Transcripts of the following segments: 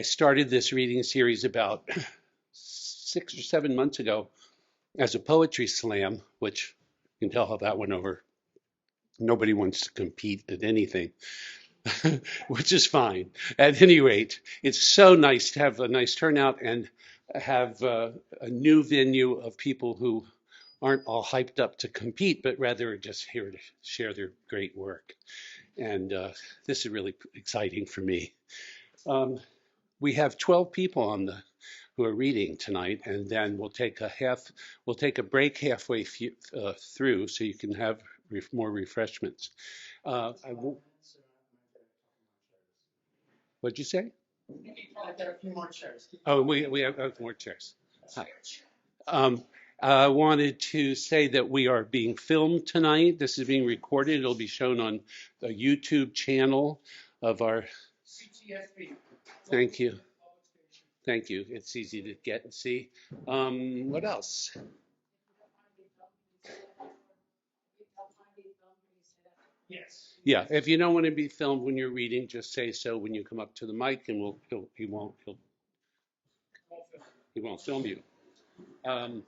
I started this reading series about 6 or 7 months ago as a poetry slam, which you can tell how that went over. Nobody wants to compete at anything, which is fine. At any rate, it's so nice to have a nice turnout and have a new venue of people who aren't all hyped up to compete, but rather just here to share their great work. And this is really exciting for me. Um, we have 12 people on the who are reading tonight, and then we'll take a break halfway through, so you can have more refreshments. I won't, what'd you say? There are a few more chairs. Oh, we have more chairs. Hi. Um, I wanted to say that we are being filmed tonight. This is being recorded. It'll be shown on the YouTube channel of our. CTSB. Thank you. Thank you. It's easy to get and see. What else? Yes. Yeah, if you don't want to be filmed when you're reading, just say so when you come up to the mic, and he won't film you. Um,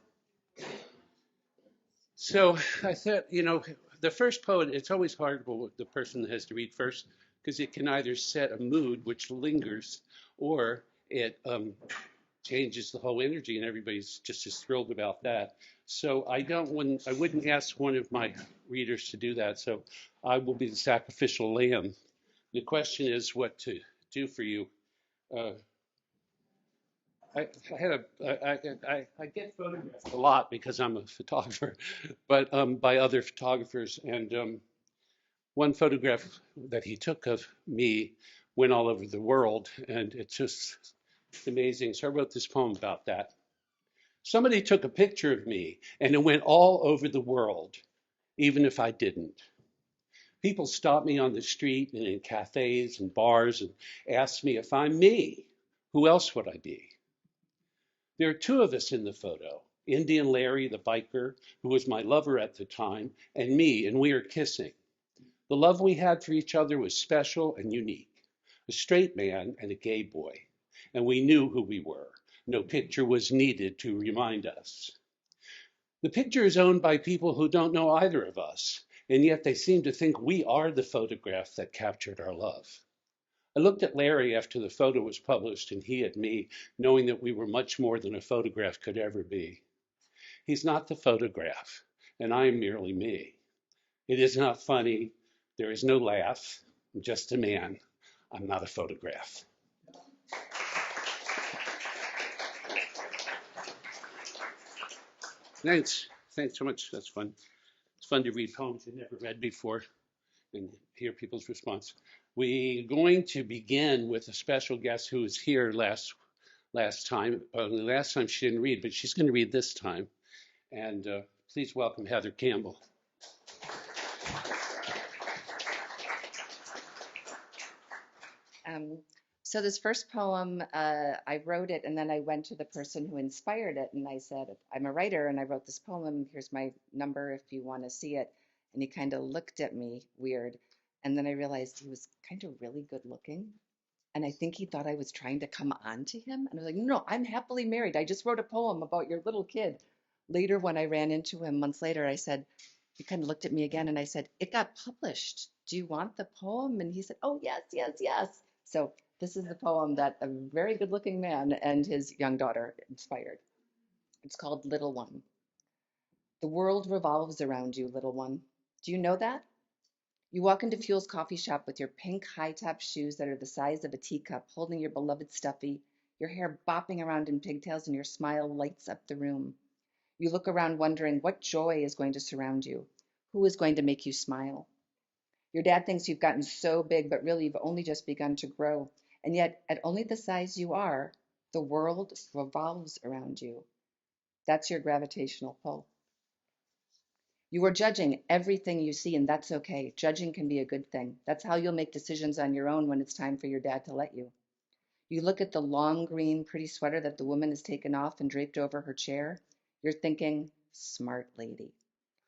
so I thought, the first poet, it's always hard for the person that has to read first, because it can either set a mood which lingers, or it changes the whole energy, and everybody's just as thrilled about that. So I wouldn't ask one of my readers to do that. So I will be the sacrificial lamb. The question is what to do for you. Uh, I get photographed a lot because I'm a photographer, but by other photographers. And one photograph that he took of me went all over the world, and it's just amazing. So I wrote this poem about that. Somebody took a picture of me, and it went all over the world, even if I didn't. People stop me on the street and in cafes and bars and ask me if I'm me. Who else would I be? There are two of us in the photo, Indian Larry, the biker, who was my lover at the time, and me, and we are kissing. The love we had for each other was special and unique. A straight man and a gay boy, and we knew who we were. No picture was needed to remind us. The picture is owned by people who don't know either of us, and yet they seem to think we are the photograph that captured our love. I looked at Larry after the photo was published, and he at me, knowing that we were much more than a photograph could ever be. He's not the photograph, and I am merely me. It is not funny. There is no laugh. I'm just a man. I'm not a photograph. Thanks. Thanks so much. That's fun. It's fun to read poems you've never read before and hear people's response. We're going to begin with a special guest who was here last time. Last time she didn't read, but she's going to read this time. And please welcome Heather Campbell. So this first poem, I wrote it, and then I went to the person who inspired it, and I said, I'm a writer, and I wrote this poem. Here's my number if you want to see it. And he kind of looked at me weird, and then I realized he was kind of really good looking, and I think he thought I was trying to come on to him. And I was like, no, I'm happily married. I just wrote a poem about your little kid. Later, when I ran into him months later, I said, he kind of looked at me again, and I said, it got published. Do you want the poem? And he said, oh, yes, yes, yes. So this is the poem that a very good-looking man and his young daughter inspired. It's called Little One. The world revolves around you, little one. Do you know that? You walk into Fuel's coffee shop with your pink high-top shoes that are the size of a teacup, holding your beloved stuffy, your hair bopping around in pigtails, and your smile lights up the room. You look around wondering what joy is going to surround you, who is going to make you smile. Your dad thinks you've gotten so big, but really you've only just begun to grow. And yet, at only the size you are, the world revolves around you. That's your gravitational pull. You are judging everything you see, and that's okay. Judging can be a good thing. That's how you'll make decisions on your own when it's time for your dad to let you. You look at the long green pretty sweater that the woman has taken off and draped over her chair. You're thinking, smart lady.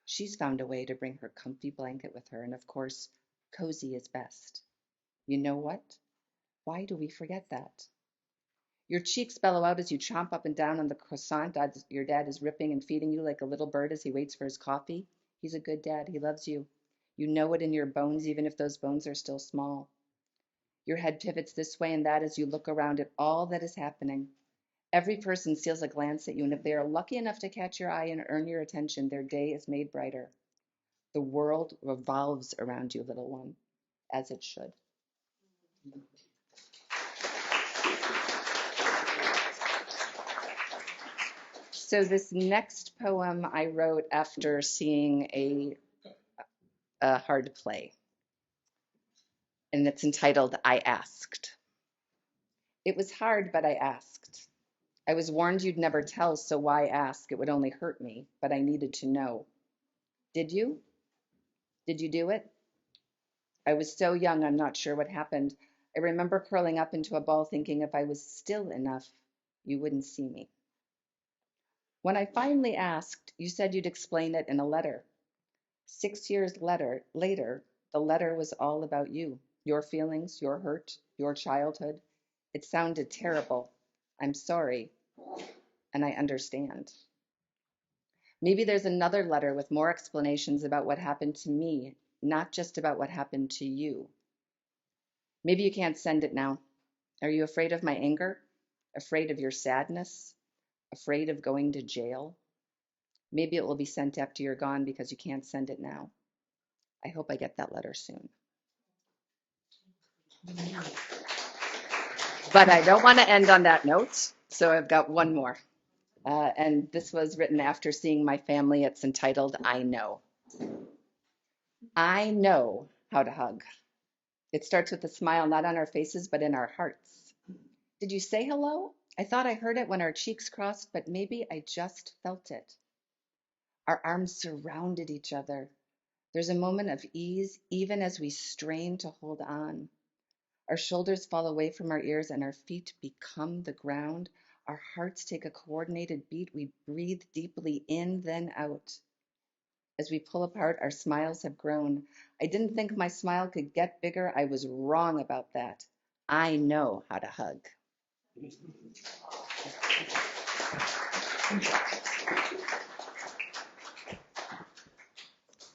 She's found a way to bring her comfy blanket with her, and of course, cozy is best. You know what? Why do we forget that? Your cheeks bellow out as you chomp up and down on the croissant your dad is ripping and feeding you like a little bird as he waits for his coffee. He's a good dad. He loves you. You know it in your bones, even if those bones are still small. Your head pivots this way and that as you look around at all that is happening. Every person steals a glance at you, and if they are lucky enough to catch your eye and earn your attention, their day is made brighter. The world revolves around you, little one, as it should. So this next poem I wrote after seeing a hard play, and it's entitled, I Asked. It was hard, but I asked. I was warned you'd never tell, so why ask? It would only hurt me, but I needed to know. Did you? Did you do it? I was so young, I'm not sure what happened. I remember curling up into a ball thinking if I was still enough, you wouldn't see me. When I finally asked, you said you'd explain it in a letter. 6 years later, the letter was all about you, your feelings, your hurt, your childhood. It sounded terrible. I'm sorry, and I understand. Maybe there's another letter with more explanations about what happened to me, not just about what happened to you. Maybe you can't send it now. Are you afraid of my anger? Afraid of your sadness? Afraid of going to jail? Maybe it will be sent after you're gone because you can't send it now. I hope I get that letter soon. But I don't want to end on that note, so I've got one more. And this was written after seeing my family. It's entitled, I Know. I know how to hug. It starts with a smile, not on our faces, but in our hearts. Did you say hello? I thought I heard it when our cheeks crossed, but maybe I just felt it. Our arms surrounded each other. There's a moment of ease, even as we strain to hold on. Our shoulders fall away from our ears and our feet become the ground. Our hearts take a coordinated beat. We breathe deeply in, then out. As we pull apart, our smiles have grown. I didn't think my smile could get bigger. I was wrong about that. I know how to hug.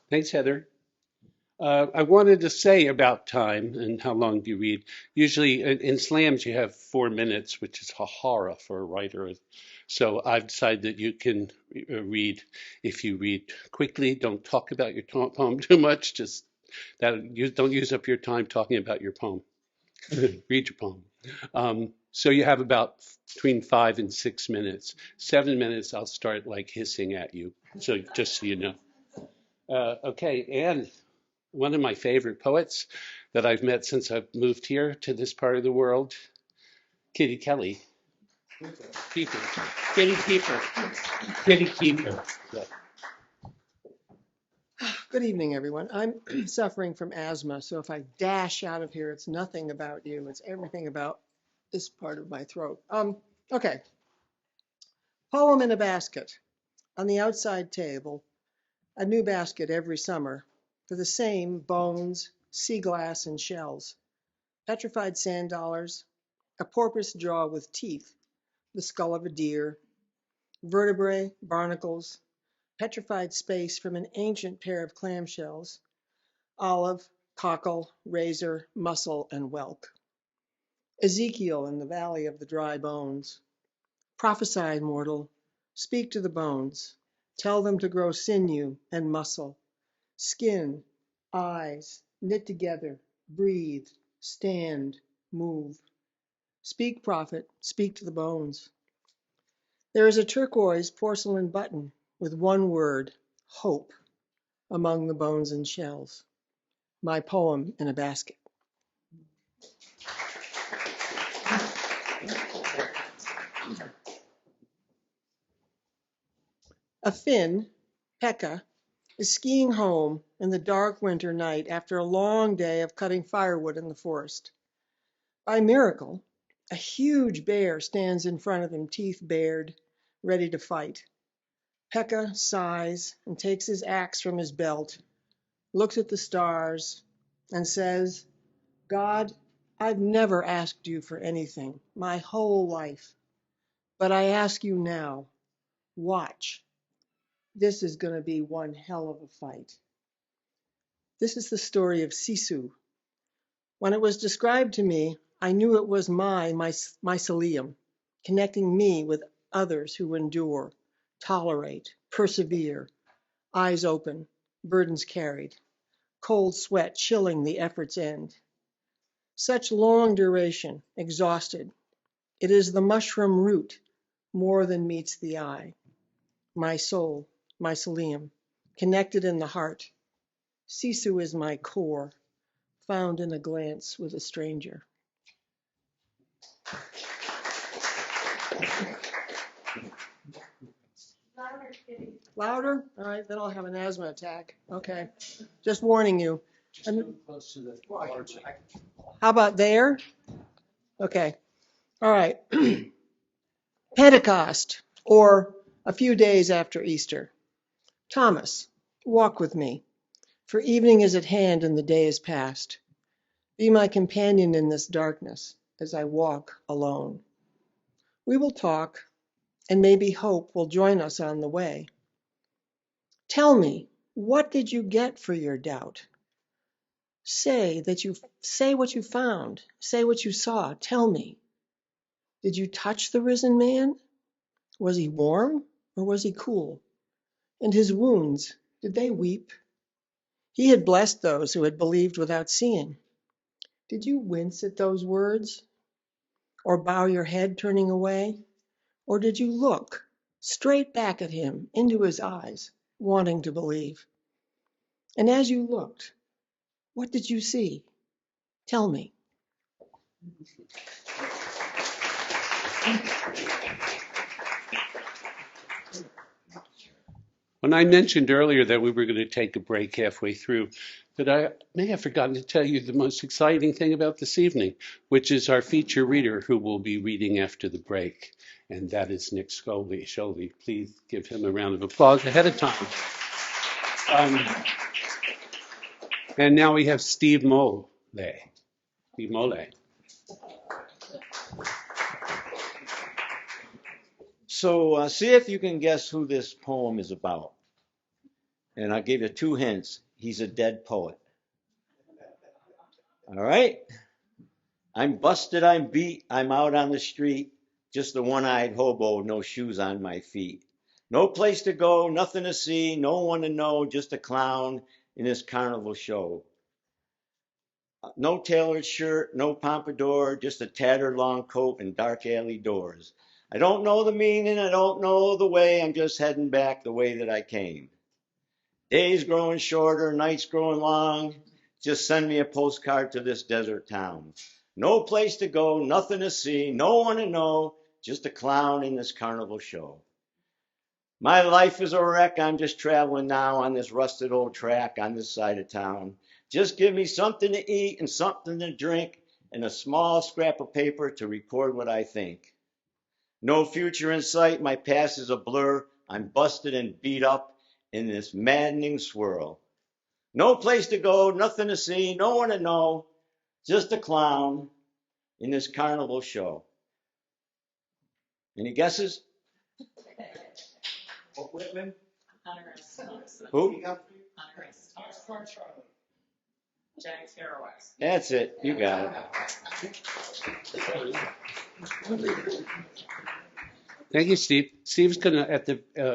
Thanks, Heather. I wanted to say about time and how long do you read. Usually in slams you have 4 minutes, which is a horror for a writer. So I've decided that you can read if you read quickly. Don't talk about your poem too much. Just that you don't use up your time talking about your poem. Read your poem. So you have about between 5 and 6 minutes. 7 minutes, I'll start like hissing at you. So just so you know. Okay, and one of my favorite poets that I've met since I've moved here to this part of the world, Kitty Kelly. Keeper. Kitty Keeper. Kitty Keeper. Yeah. Good evening, everyone. I'm suffering from asthma, so if I dash out of here, it's nothing about you. It's everything about this part of my throat. Okay. Poem in a basket. On the outside table, a new basket every summer for the same bones, sea glass, and shells. Petrified sand dollars, a porpoise jaw with teeth, the skull of a deer, vertebrae, barnacles, petrified space from an ancient pair of clamshells, olive, cockle, razor, mussel, and whelk. Ezekiel in the valley of the dry bones. Prophesy, mortal, speak to the bones. Tell them to grow sinew and muscle, skin, eyes, knit together, breathe, stand, move. Speak, prophet, speak to the bones. There is a turquoise porcelain button with one word, hope, among the bones and shells. My poem in a basket. A Finn, Pekka, is skiing home in the dark winter night after a long day of cutting firewood in the forest. By miracle, a huge bear stands in front of him, teeth bared, ready to fight. Pekka sighs and takes his axe from his belt, looks at the stars, and says, God, I've never asked you for anything my whole life, but I ask you now, watch. This is going to be one hell of a fight. This is the story of Sisu. When it was described to me, I knew it was my mycelium, connecting me with others who endure, tolerate, persevere, eyes open, burdens carried, cold sweat chilling the effort's end. Such long duration, exhausted. It is the mushroom root more than meets the eye. My soul, mycelium, connected in the heart. Sisu is my core, found in a glance with a stranger. Louder? All right, then I'll have an asthma attack. Okay, just warning you. Close to the How about there? Okay, all right. Pentecost, or a few days after Easter. Thomas, walk with me, for evening is at hand and the day is past. Be my companion in this darkness as I walk alone. We will talk, and maybe hope will join us on the way. Tell me, what did you get for your doubt? Say what you found. Say what you saw. Tell me. Did you touch the risen man? Was he warm or was he cool? And his wounds, did they weep? He had blessed those who had believed without seeing. Did you wince at those words? Or bow your head turning away? Or did you look straight back at him into his eyes, wanting to believe? And as you looked, what did you see? Tell me. When I mentioned earlier that we were going to take a break halfway through, that I may have forgotten to tell you the most exciting thing about this evening, which is our feature reader who will be reading after the break, and that is Nick Sholley. Please give him a round of applause ahead of time. And now we have Steve Mole. So see if you can guess who this poem is about. And I'll give you 2 hints. He's a dead poet. All right? I'm busted, I'm beat, I'm out on the street, just a one-eyed hobo, no shoes on my feet. No place to go, nothing to see, no one to know, just a clown in this carnival show. No tailored shirt, no pompadour, just a tattered long coat and dark alley doors. I don't know the meaning, I don't know the way, I'm just heading back the way that I came. Days growing shorter, nights growing long, just send me a postcard to this desert town. No place to go, nothing to see, no one to know, just a clown in this carnival show. My life is a wreck, I'm just traveling now on this rusted old track on this side of town. Just give me something to eat and something to drink and a small scrap of paper to record what I think. No future in sight, my past is a blur, I'm busted and beat up in this maddening swirl. No place to go, nothing to see, no one to know, just a clown in this carnival show. Any guesses? Whitman. Who? Jack Kerouac. That's it, you got it. Thank you, Steve. Steve's gonna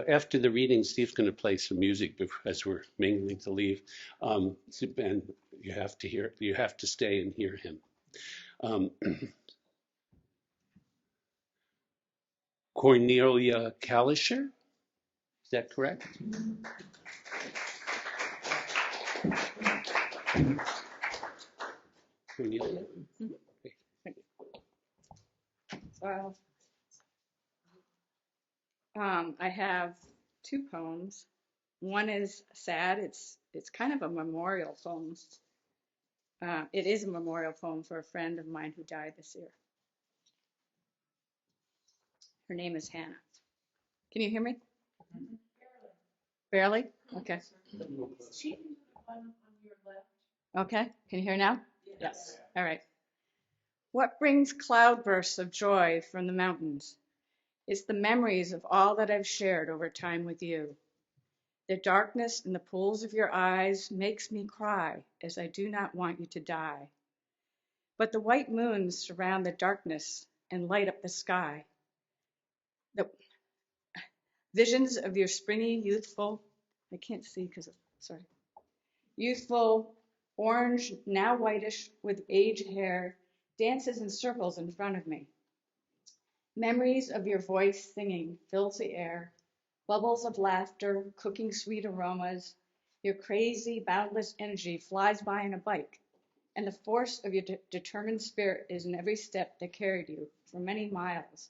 after the reading, Steve's gonna play some music as we're mingling to leave, and you have to stay and hear him. Cornelia Kalischer, is that correct? Cornelia. Well, I have 2 poems. One is sad. It's kind of a memorial poem. It is a memorial poem for a friend of mine who died this year. Her name is Hannah. Can you hear me? Barely? Okay. Okay. Can you hear now? Yes. All right. What brings cloudbursts of joy from the mountains? It's the memories of all that I've shared over time with you. The darkness in the pools of your eyes makes me cry, as I do not want you to die. But the white moons surround the darkness and light up the sky. The visions of your springy, youthful, I can't see because of, sorry, youthful, orange, now whitish, with age hair, dances in circles in front of me. Memories of your voice singing fills the air, bubbles of laughter, cooking sweet aromas. Your crazy, boundless energy flies by on a bike, and the force of your determined spirit is in every step that carried you for many miles.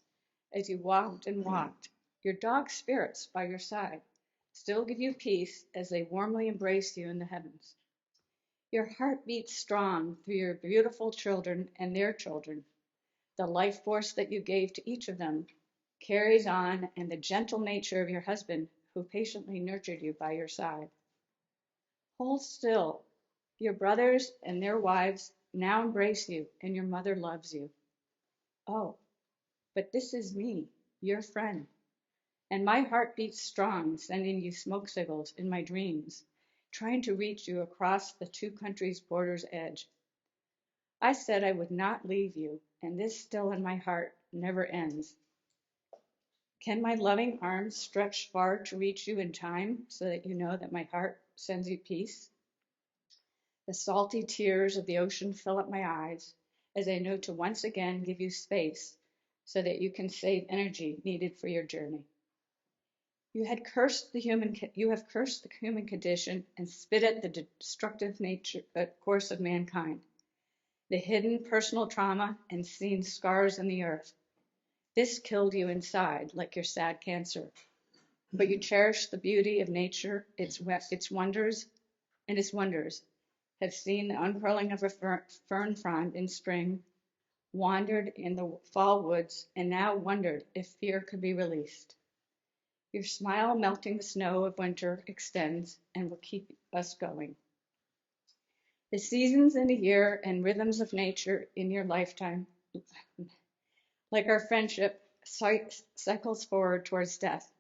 As you walked and walked, your dog spirits by your side still give you peace as they warmly embrace you in the heavens. Your heart beats strong through your beautiful children and their children. The life force that you gave to each of them carries on, and the gentle nature of your husband who patiently nurtured you by your side. Hold still. Your brothers and their wives now embrace you, and your mother loves you. Oh, but this is me, your friend, and my heart beats strong, sending you smoke signals in my dreams, trying to reach you across the two countries' border's edge. I said I would not leave you, and this still in my heart never ends. Can my loving arms stretch far to reach you in time so that you know that my heart sends you peace? The salty tears of the ocean fill up my eyes as I know to once again give you space so that you can save energy needed for your journey. You have cursed the human condition and spit at the destructive course of mankind, the hidden personal trauma and seen scars in the earth. This killed you inside like your sad cancer, but you cherish the beauty of nature, its wonders, have seen the unfurling of a fern frond in spring, wandered in the fall woods, and now wondered if fear could be released. Your smile melting the snow of winter extends and will keep us going. The seasons in a year and rhythms of nature in your lifetime, like our friendship, cycles forward towards death,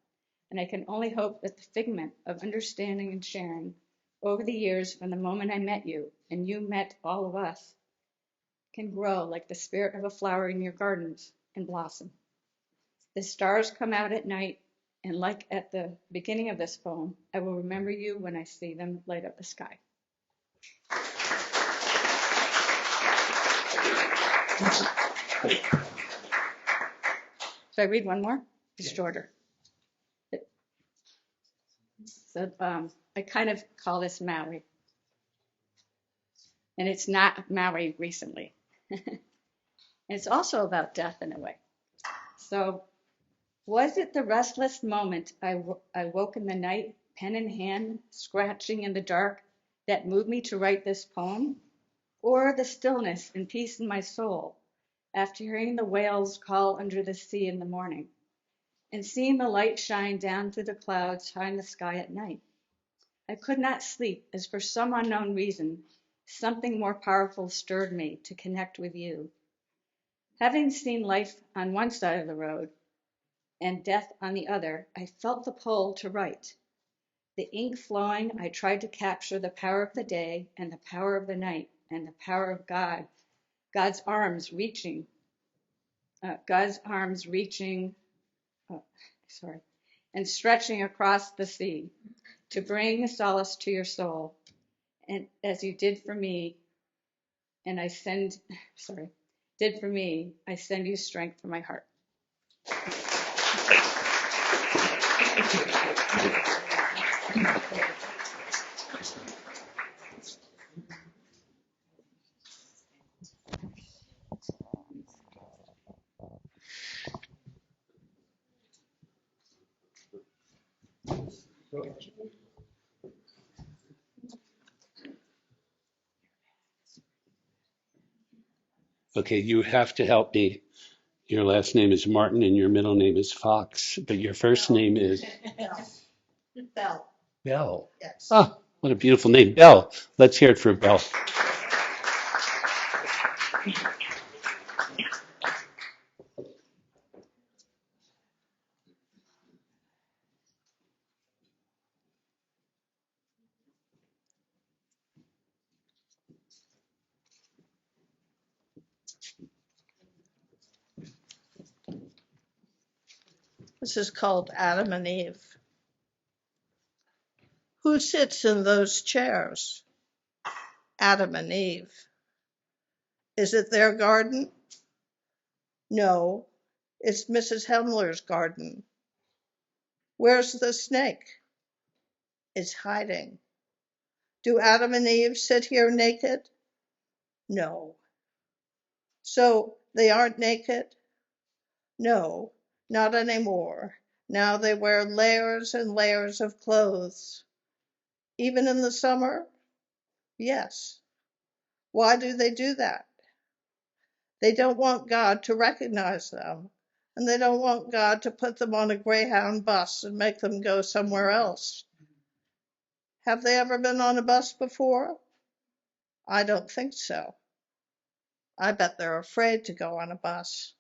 and I can only hope that the figment of understanding and sharing over the years from the moment I met you and you met all of us can grow like the spirit of a flower in your gardens and blossom. The stars come out at night, and like at the beginning of this poem, I will remember you when I see them light up the sky. Should I read one more? It's shorter. So I kind of call this Maui. And it's not Maui recently. And it's also about death in a way. So, was it the restless moment I woke in the night, pen in hand, scratching in the dark, that moved me to write this poem? Or the stillness and peace in my soul after hearing the whales call under the sea in the morning and seeing the light shine down through the clouds high in the sky at night? I could not sleep as for some unknown reason, something more powerful stirred me to connect with you. Having seen life on one side of the road and death on the other, I felt the pull to write. The ink flowing, I tried to capture the power of the day and the power of the night and the power of God, God's arms reaching, and stretching across the sea to bring solace to your soul. And as you did for me, I send you strength from my heart. Okay, you have to help me. Your last name is Martin and your middle name is Fox, but your first name is Bell. Bell. Yes. Ah, what a beautiful name, Bell. Let's hear it for Bell. This is called Adam and Eve. Who sits in those chairs? Adam and Eve. Is it their garden? No, it's Mrs. Hemler's garden. Where's the snake? It's hiding. Do Adam and Eve sit here naked? No. So they aren't naked? No, not anymore. Now they wear layers and layers of clothes. Even in the summer? Yes. Why do they do that? They don't want God to recognize them, and they don't want God to put them on a Greyhound bus and make them go somewhere else. Have they ever been on a bus before? I don't think so. I bet they're afraid to go on a bus.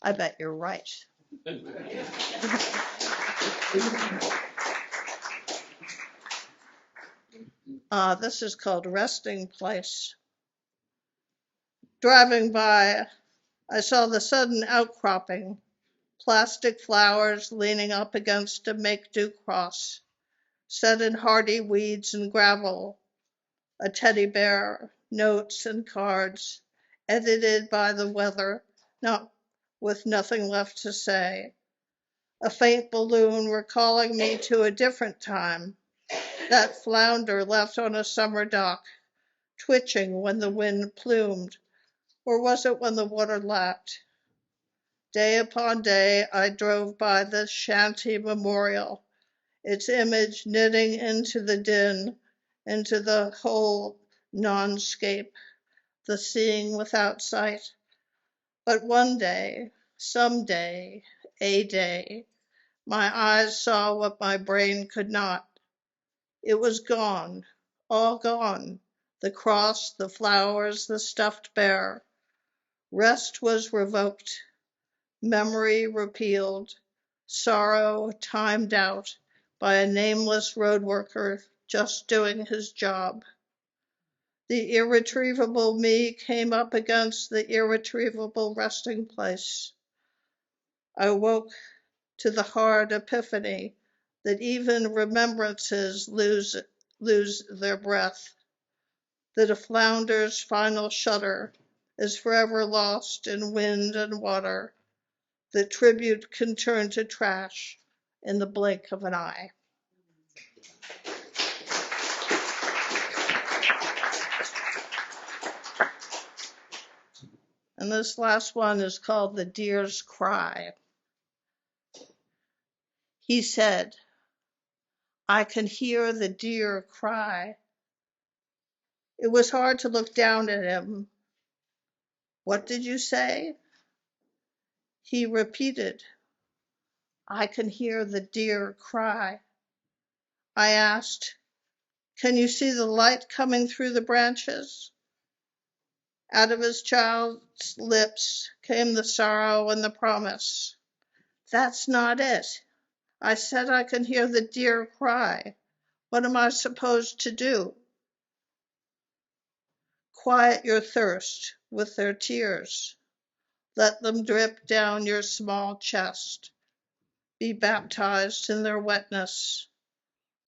I bet you're right. This is called Resting Place. Driving by, I saw the sudden outcropping, plastic flowers leaning up against a make-do cross, set in hardy weeds and gravel, a teddy bear, notes and cards, edited by the weather, with nothing left to say. A faint balloon recalling me to a different time, that flounder left on a summer dock, twitching when the wind plumed, or was it when the water lapped? Day upon day I drove by this shanty memorial, its image knitting into the din, into the whole non-scape, the seeing without sight. But one day, some day, a day, my eyes saw what my brain could not. It was gone, all gone, the cross, the flowers, the stuffed bear. Rest was revoked, memory repealed, sorrow timed out by a nameless road worker just doing his job. The irretrievable me came up against the irretrievable resting place. I woke to the hard epiphany that even remembrances lose their breath, that a flounder's final shudder is forever lost in wind and water, that tribute can turn to trash in the blink of an eye. And this last one is called The Deer's Cry. He said, I can hear the deer cry. It was hard to look down at him. What did you say? He repeated, I can hear the deer cry. I asked, can you see the light coming through the branches? Out of his child's lips came the sorrow and the promise. That's not it. I said I can hear the deer cry. What am I supposed to do? Quiet your thirst with their tears. Let them drip down your small chest. Be baptized in their wetness.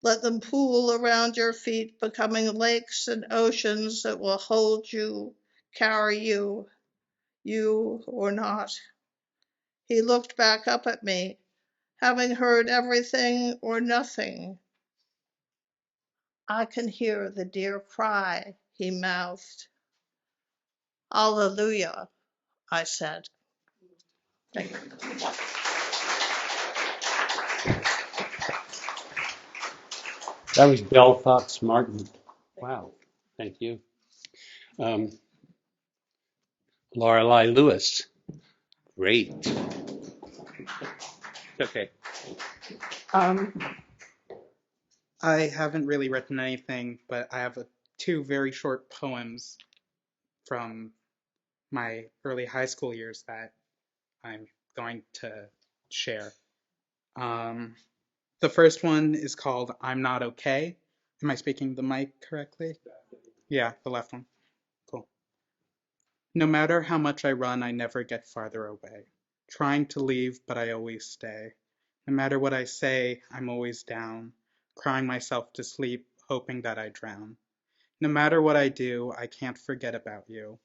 Let them pool around your feet, becoming lakes and oceans that will hold you, carry you or not. He looked back up at me, having heard everything or nothing. I can hear the deer cry, he mouthed. Alleluia, I said. Thank you. That was Belle Fox Martin. Wow, thank you. Lorelei Lewis. Great. Okay. I haven't really written anything, but I have two very short poems from my early high school years that I'm going to share. The first one is called I'm Not Okay. Am I speaking the mic correctly? Yeah, the left one. Cool. No matter how much I run, I never get farther away. trying to leave, but I always stay. No matter what I say, I'm always down, crying myself to sleep, hoping that I drown. No matter what I do, I can't forget about you.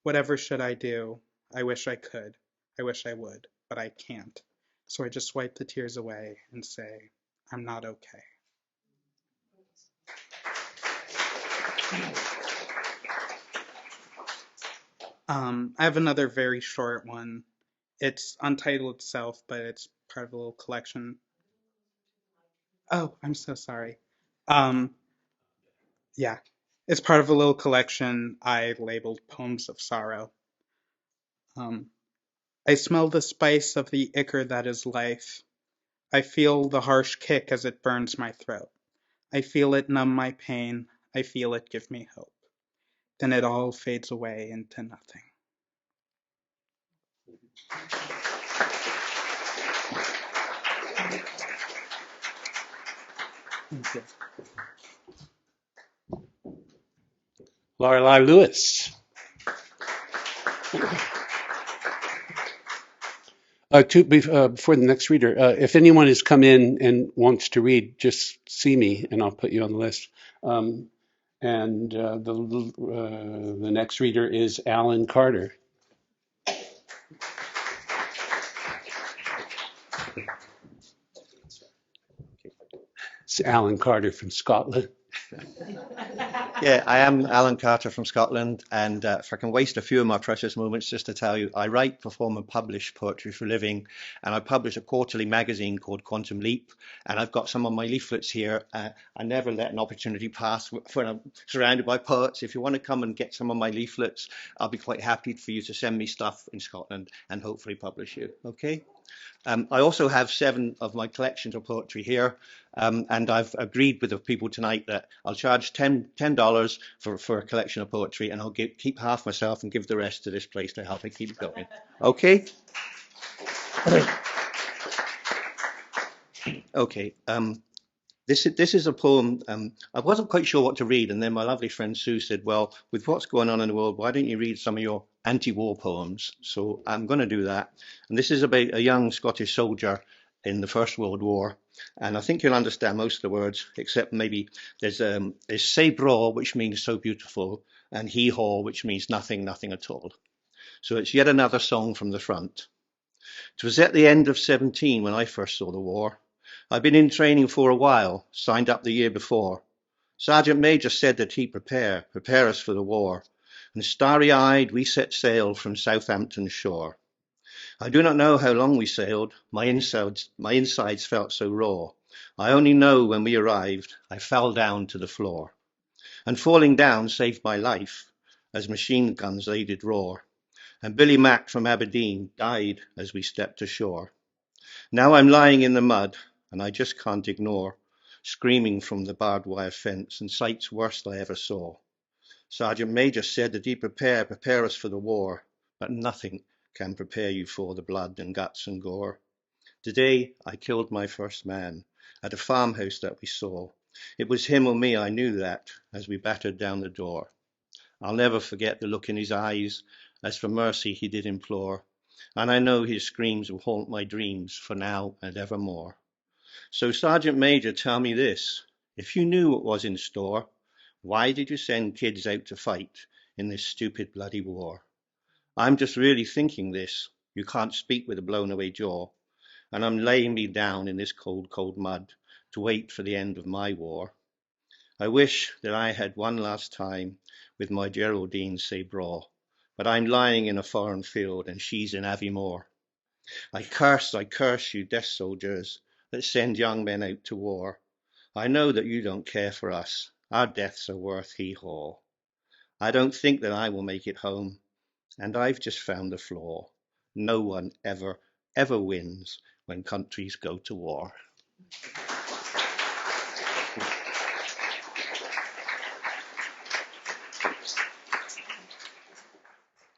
Whatever should I do? I wish I could. I wish I would, but I can't. So I just wipe the tears away and say, I'm not okay. I have another very short one. It's untitled itself, but it's part of a little collection. Oh, I'm so sorry. Yeah, it's part of a little collection I labeled Poems of Sorrow. I smell the spice of the ichor that is life. I feel the harsh kick as it burns my throat. I feel it numb my pain. I feel it give me hope. Then it all fades away into nothing. Thank you. Lorelei Lewis. Before the next reader, if anyone has come in and wants to read, just see me and I'll put you on the list. The next reader is Alan Carter. It's Alan Carter from Scotland. Yeah, I am Alan Carter from Scotland, and if I can waste a few of my precious moments just to tell you, I write, perform and publish poetry for a living, and I publish a quarterly magazine called Quantum Leap, and I've got some of my leaflets here. I never let an opportunity pass when I'm surrounded by poets. If you want to come and get some of my leaflets, I'll be quite happy for you to send me stuff in Scotland and hopefully publish you, okay? I also have 7 of my collections of poetry here, and I've agreed with the people tonight that I'll charge $10 for a collection of poetry, and I'll keep half myself and give the rest to this place to help it keep going. Okay? Okay. This is a poem. I wasn't quite sure what to read, and then my lovely friend Sue said, well, with what's going on in the world, why don't you read some of your anti-war poems? So I'm going to do that. And this is about a young Scottish soldier in the First World War. And I think you'll understand most of the words, except maybe there's "Sae Braw," which means so beautiful, and "Hee Haw," which means nothing, nothing at all. So it's yet another song from the front. 'Twas at the end of 17 when I first saw the war. I'd been in training for a while, signed up the year before. Sergeant Major said that he'd prepare us for the war. And starry-eyed we set sail from Southampton's shore. I do not know how long we sailed. My insides felt so raw. I only know when we arrived, I fell down to the floor. And falling down saved my life, as machine guns they did roar. And Billy Mack from Aberdeen died as we stepped ashore. Now I'm lying in the mud, and I just can't ignore screaming from the barbed wire fence and sights worst I ever saw. Sergeant Major said that he'd prepare us for the war, but nothing can prepare you for the blood and guts and gore. Today I killed my first man at a farmhouse that we saw. It was him or me, I knew that, as we battered down the door. I'll never forget the look in his eyes, as for mercy he did implore, and I know his screams will haunt my dreams for now and evermore. So, Sergeant Major, tell me this, if you knew what was in store, why did you send kids out to fight in this stupid bloody war? I'm just really thinking this, you can't speak with a blown away jaw, and I'm laying me down in this cold, cold mud to wait for the end of my war. I wish that I had one last time with my Geraldine Sae Braw, but I'm lying in a foreign field and she's in Aviemore. I curse you death soldiers that send young men out to war. I know that you don't care for us. Our deaths are worth hee-haw. I don't think that I will make it home, and I've just found the flaw. No one ever wins when countries go to war.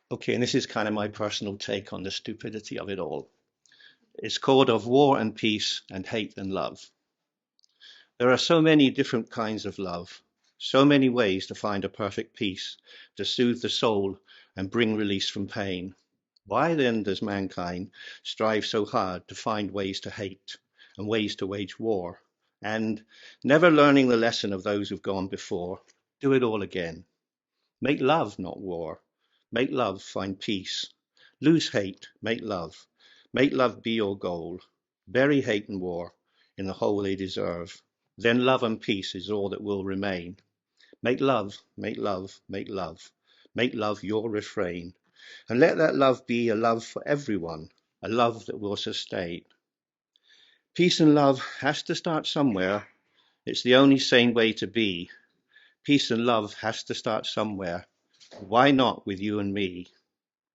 Okay, and this is kind of my personal take on the stupidity of it all. It's called Of War and Peace and Hate and Love. There are so many different kinds of love, so many ways to find a perfect peace, to soothe the soul and bring release from pain. Why then does mankind strive so hard to find ways to hate and ways to wage war, and, never learning the lesson of those who've gone before, do it all again? Make love, not war. Make love, find peace. Lose hate, make love. Make love be your goal. Bury hate and war in the hole they deserve. Then love and peace is all that will remain. Make love, make love, make love. Make love your refrain. And let that love be a love for everyone, a love that will sustain. Peace and love has to start somewhere. It's the only sane way to be. Peace and love has to start somewhere. Why not with you and me?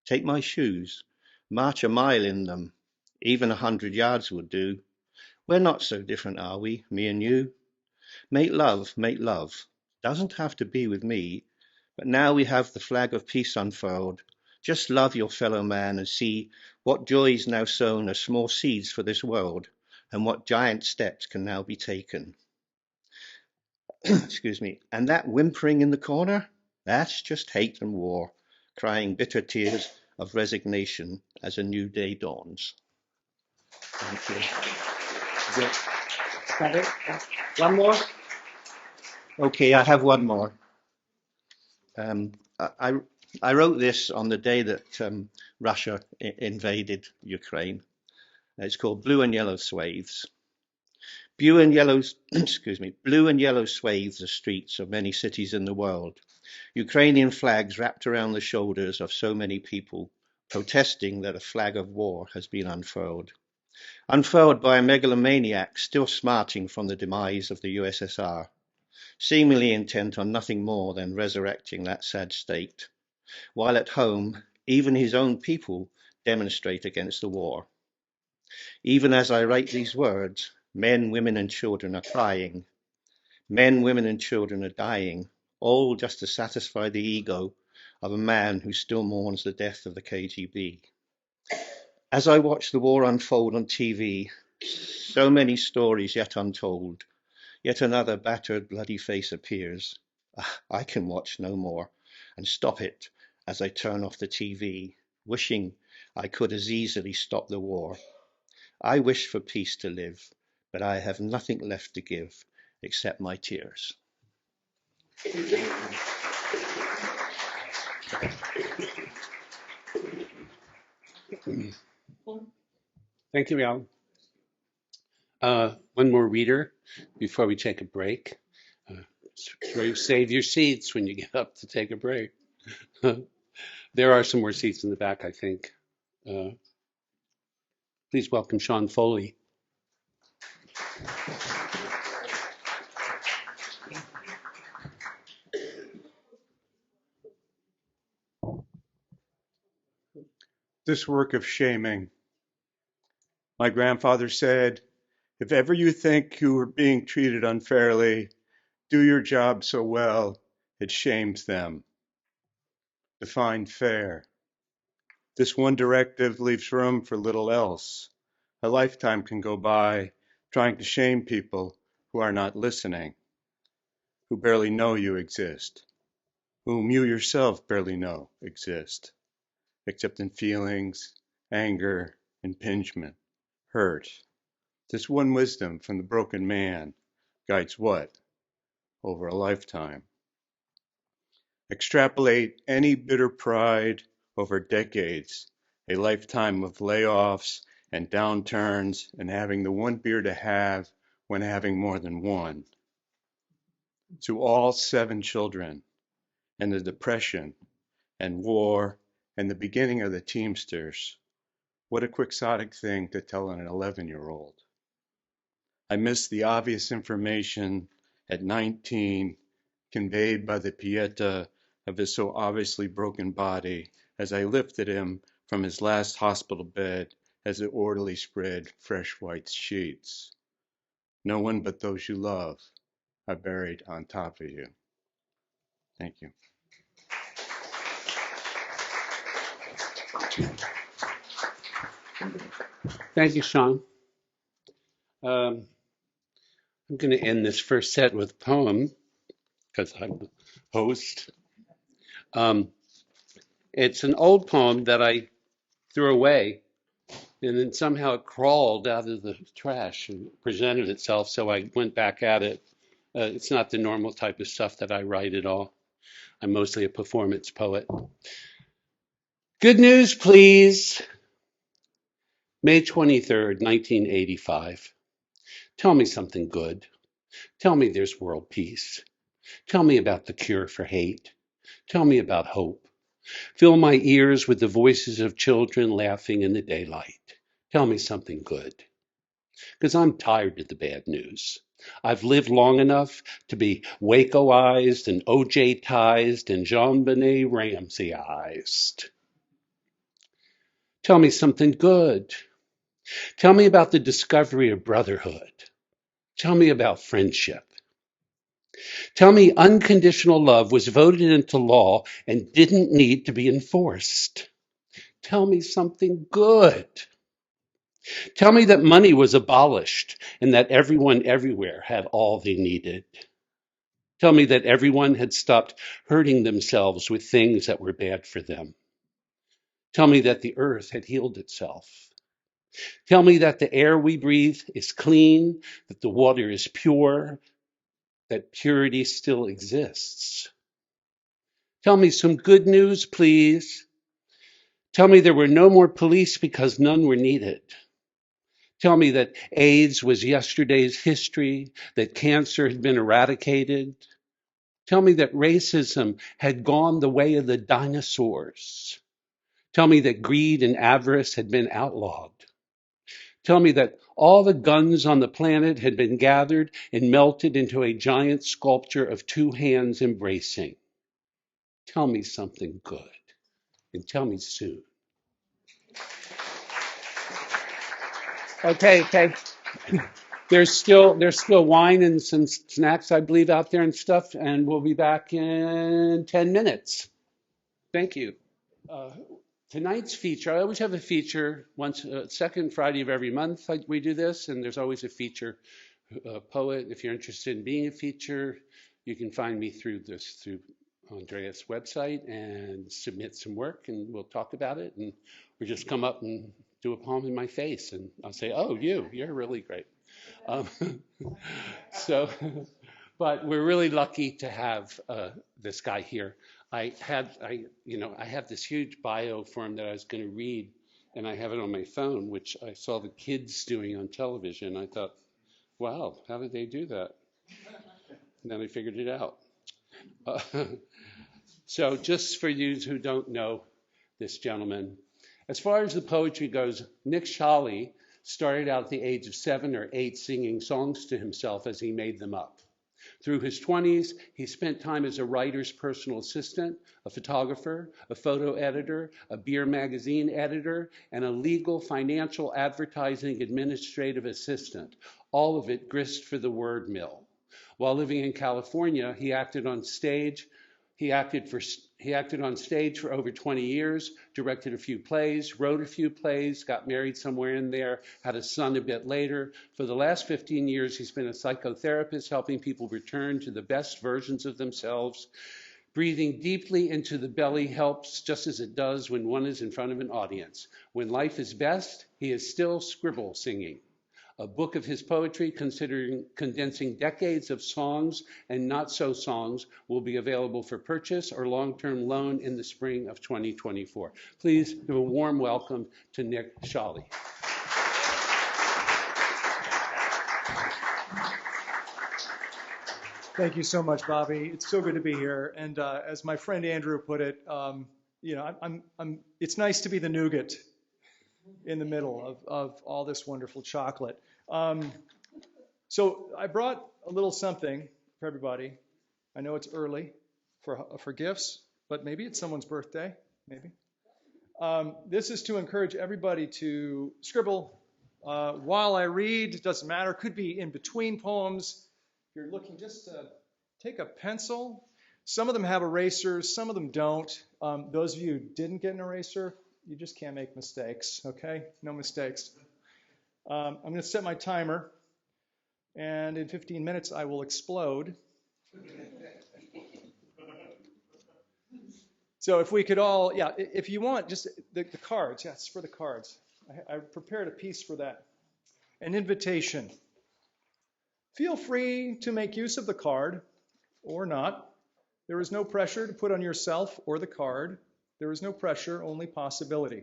Take my shoes, march a mile in them. Even 100 yards would do. We're not so different, are we, me and you? Make love, make love. Doesn't have to be with me, but now we have the flag of peace unfurled. Just love your fellow man and see what joys now sown are small seeds for this world, and what giant steps can now be taken. Excuse me. And that whimpering in the corner, that's just hate and war, crying bitter tears of resignation as a new day dawns. Thank you. Is that it? One more? Okay, I have one more. I wrote this on the day that Russia invaded Ukraine. It's called Blue and Yellow Swathes. Blue and yellow, excuse me, blue and yellow swathes the streets of many cities in the world. Ukrainian flags wrapped around the shoulders of so many people, protesting that a flag of war has been unfurled. Unfurled by a megalomaniac still smarting from the demise of the USSR, seemingly intent on nothing more than resurrecting that sad state, while at home, even his own people demonstrate against the war. Even as I write these words, men, women, and children are crying. Men, women, and children are dying, all just to satisfy the ego of a man who still mourns the death of the KGB. As I watch the war unfold on TV, so many stories yet untold, yet another battered, bloody face appears. I can watch no more and stop it as I turn off the TV, wishing I could as easily stop the war. I wish for peace to live, but I have nothing left to give except my tears. Thank you, Al. One more reader before we take a break. So you save your seats when you get up to take a break. There are some more seats in the back, I think. Please welcome Sean Foley. This work of shaming. My grandfather said, if ever you think you are being treated unfairly, do your job so well, it shames them. Define fair. This one directive leaves room for little else. A lifetime can go by trying to shame people who are not listening, who barely know you exist, whom you yourself barely know exist, except in feelings, anger, impingement, hurt. This one wisdom from the broken man guides what? Over a lifetime. Extrapolate any bitter pride over decades, a lifetime of layoffs and downturns and having the one beer to have when having more than one. To all 7 children, and the depression and war and the beginning of the Teamsters, what a quixotic thing to tell an 11-year-old. I missed the obvious information at 19 conveyed by the pieta of his so obviously broken body as I lifted him from his last hospital bed as the orderly spread fresh white sheets. No one but those you love are buried on top of you. Thank you. Thank you, Sean. I'm going to end this first set with a poem because I'm the host. It's an old poem that I threw away. And then somehow it crawled out of the trash and presented itself. So I went back at it. It's not the normal type of stuff that I write at all. I'm mostly a performance poet. Good news, please. May 23rd, 1985. Tell me something good. Tell me there's world peace. Tell me about the cure for hate. Tell me about hope. Fill my ears with the voices of children laughing in the daylight. Tell me something good. Because I'm tired of the bad news. I've lived long enough to be Waco-ized and OJ-tized and JonBenet Ramsey-ized. Tell me something good. Tell me about the discovery of brotherhood. Tell me about friendship. Tell me unconditional love was voted into law and didn't need to be enforced. Tell me something good. Tell me that money was abolished and that everyone everywhere had all they needed. Tell me that everyone had stopped hurting themselves with things that were bad for them. Tell me that the earth had healed itself. Tell me that the air we breathe is clean, that the water is pure, that purity still exists. Tell me some good news, please. Tell me there were no more police because none were needed. Tell me that AIDS was yesterday's history, that cancer had been eradicated. Tell me that racism had gone the way of the dinosaurs. Tell me that greed and avarice had been outlawed. Tell me that all the guns on the planet had been gathered and melted into a giant sculpture of two hands embracing. Tell me something good, and tell me soon. Okay. There's still wine and some snacks, I believe, out there and stuff, and we'll be back in 10 minutes. Thank you. Tonight's feature, I always have a feature once, second Friday of every month we do this, and there's always a feature poet. If you're interested in being a feature, you can find me through Andreas' website and submit some work, and we'll talk about it, and or just come up and do a poem in my face, and I'll say, "Oh, you're really great." So, but we're really lucky to have this guy here. I have this huge bio for him that I was going to read, and I have it on my phone, which I saw the kids doing on television. I thought, wow, how did they do that? And then I figured it out. So just for you who don't know this gentleman, as far as the poetry goes, Nick Sholley started out at the age of 7 or 8 singing songs to himself as he made them up. Through his 20s, he spent time as a writer's personal assistant, a photographer, a photo editor, a beer magazine editor, and a legal, financial, advertising, administrative assistant, all of it grist for the word mill. While living in California, he acted on stage. He acted on stage for over 20 years, directed a few plays, wrote a few plays, got married somewhere in there, had a son a bit later. For the last 15 years, he's been a psychotherapist helping people return to the best versions of themselves. Breathing deeply into the belly helps just as it does when one is in front of an audience. When life is best, he is still scribble singing. A book of his poetry condensing decades of songs and not-so songs will be available for purchase or long-term loan in the spring of 2024. Please give a warm welcome to Nick Sholley. Thank you so much, Bobby. It's so good to be here. And as my friend Andrew put it, it's nice to be the nougat in the middle of all this wonderful chocolate. So I brought a little something for everybody. I know it's early for gifts, but maybe it's someone's birthday, maybe. This is to encourage everybody to scribble while I read. It doesn't matter. Could be in between poems. If you're looking, just take a pencil. Some of them have erasers, some of them don't. Those of you who didn't get an eraser, you just can't make mistakes, okay? No mistakes. I'm going to set my timer, and in 15 minutes I will explode. So if we could all, yeah, if you want, just the cards. Yeah, it's for the cards. I prepared a piece for that. An invitation. Feel free to make use of the card or not. There is no pressure to put on yourself or the card. There is no pressure, only possibility.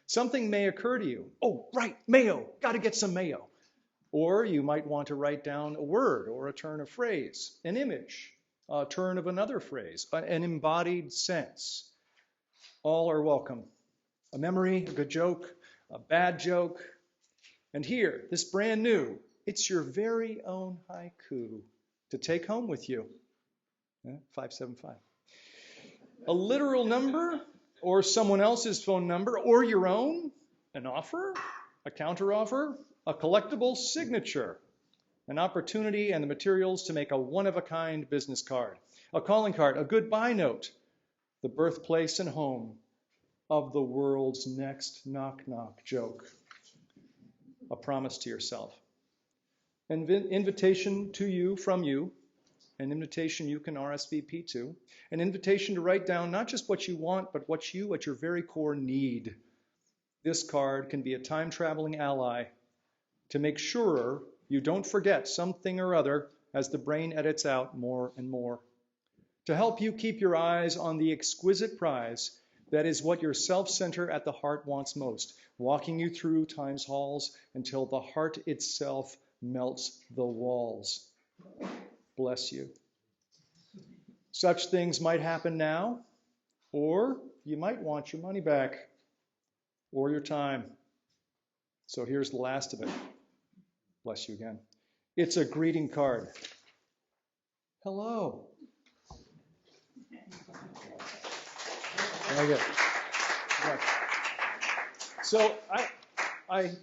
Something may occur to you. Oh, right, mayo. Got to get some mayo. Or you might want to write down a word or a turn of phrase, an image, a turn of another phrase, an embodied sense. All are welcome. A memory, a good joke, a bad joke. And here, this brand new, it's your very own haiku to take home with you. 575. A literal number or someone else's phone number or your own, an offer, a counteroffer, a collectible signature, an opportunity and the materials to make a one-of-a-kind business card, a calling card, a goodbye note, the birthplace and home of the world's next knock-knock joke, a promise to yourself, an invitation to you from you, an invitation you can RSVP to, an invitation to write down not just what you want, but what you at your very core need. This card can be a time-traveling ally to make sure you don't forget something or other as the brain edits out more and more. To help you keep your eyes on the exquisite prize that is what your self-center at the heart wants most, walking you through time's halls until the heart itself melts the walls. Bless you. Such things might happen now, or you might want your money back, or your time. So here's the last of it. Bless you again. It's a greeting card. Hello. Very good. So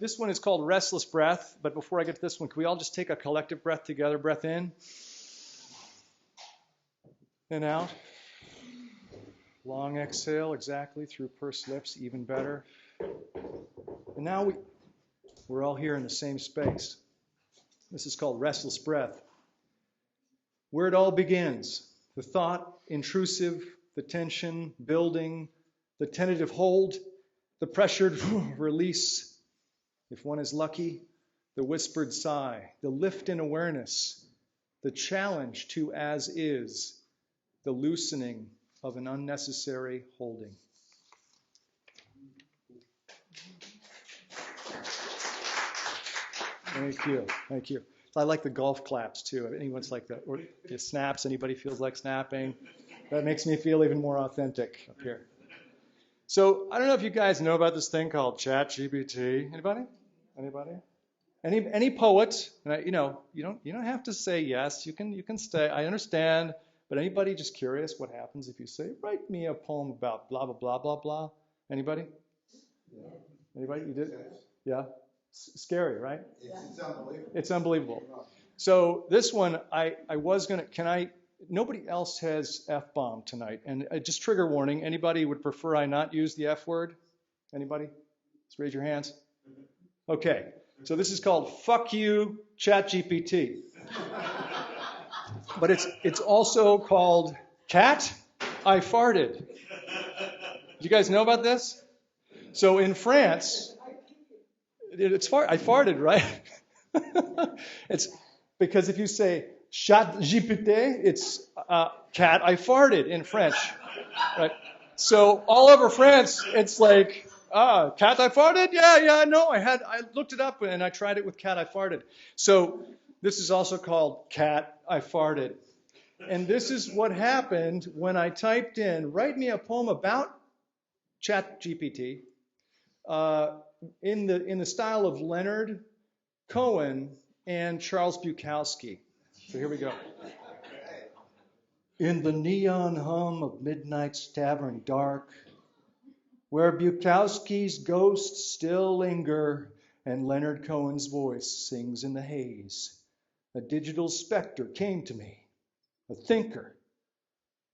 this one is called Restless Breath, but before I get to this one, can we all just take a collective breath together? Breath in and out. Long exhale, exactly, through pursed lips, even better. And now we're all here in the same space. This is called Restless Breath. Where it all begins, the thought, intrusive, the tension, building, the tentative hold, the pressured release. If one is lucky, the whispered sigh, the lift in awareness, the challenge to as is, the loosening of an unnecessary holding. Thank you. Thank you. I like the golf claps too. If anyone's like that, or it snaps, anybody feels like snapping, that makes me feel even more authentic up here. So I don't know if you guys know about this thing called ChatGPT. Anybody? Anybody? Any poet? And you don't have to say yes. You can stay. I understand. But anybody just curious what happens if you say, write me a poem about blah blah blah blah blah? Anybody? Yeah. Anybody? You did? Yeah. Scary, right? It's unbelievable. It's unbelievable. So this one, I was gonna. Nobody else has F-bomb tonight, and just trigger warning. Anybody would prefer I not use the F word? Anybody? Just raise your hands. Okay. So this is called "Fuck You, ChatGPT." But it's also called "Cat, I Farted." Do you guys know about this? So in France, I farted, right? It's because if you say ChatGPT, it's "cat, I farted" in French, right? So all over France, it's like, "Cat, I farted." Yeah, no, I looked it up and I tried it with "cat, I farted." So this is also called "Cat, I Farted." And this is what happened when I typed in, write me a poem about ChatGPT, in the style of Leonard Cohen and Charles Bukowski. So here we go. In the neon hum of midnight's tavern dark, where Bukowski's ghosts still linger and Leonard Cohen's voice sings in the haze, a digital specter came to me, a thinker.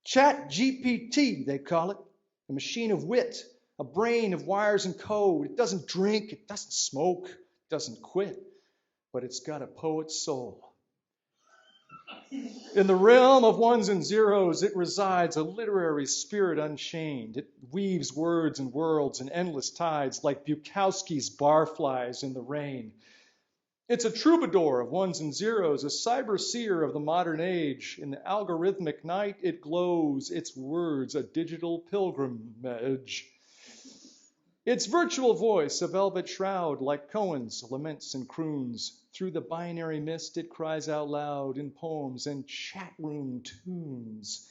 ChatGPT, they call it, a machine of wit, a brain of wires and code. It doesn't drink, it doesn't smoke, it doesn't quit, but it's got a poet's soul. In the realm of ones and zeros, it resides, a literary spirit unchained. It weaves words and worlds in endless tides like Bukowski's barflies in the rain. It's a troubadour of ones and zeros, a cyber seer of the modern age. In the algorithmic night, it glows, its words a digital pilgrimage. Its virtual voice, a velvet shroud, like Cohen's laments and croons. Through the binary mist, it cries out loud in poems and chat room tunes.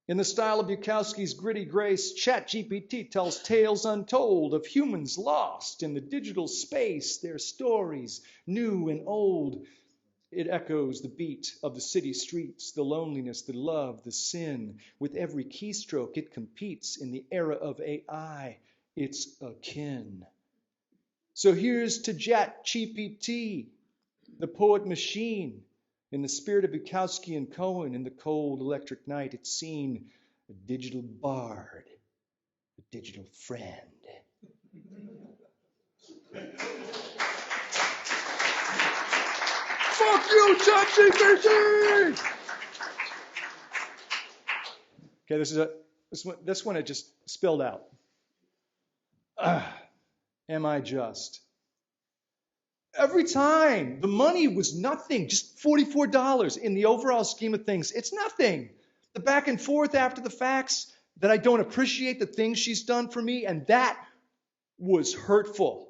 In the style of Bukowski's gritty grace, ChatGPT tells tales untold of humans lost in the digital space, their stories, new and old. It echoes the beat of the city streets, the loneliness, the love, the sin. With every keystroke, it competes in the era of AI. It's akin. So here's to ChatGPT, the poet machine. In the spirit of Bukowski and Cohen, in the cold electric night, it's seen a digital bard, a digital friend. Fuck you, ChatGPT! Okay, this one it just spilled out. Am I just? Every time, the money was nothing, just $44 in the overall scheme of things. It's nothing. The back and forth after the facts, that I don't appreciate the things she's done for me, and that was hurtful.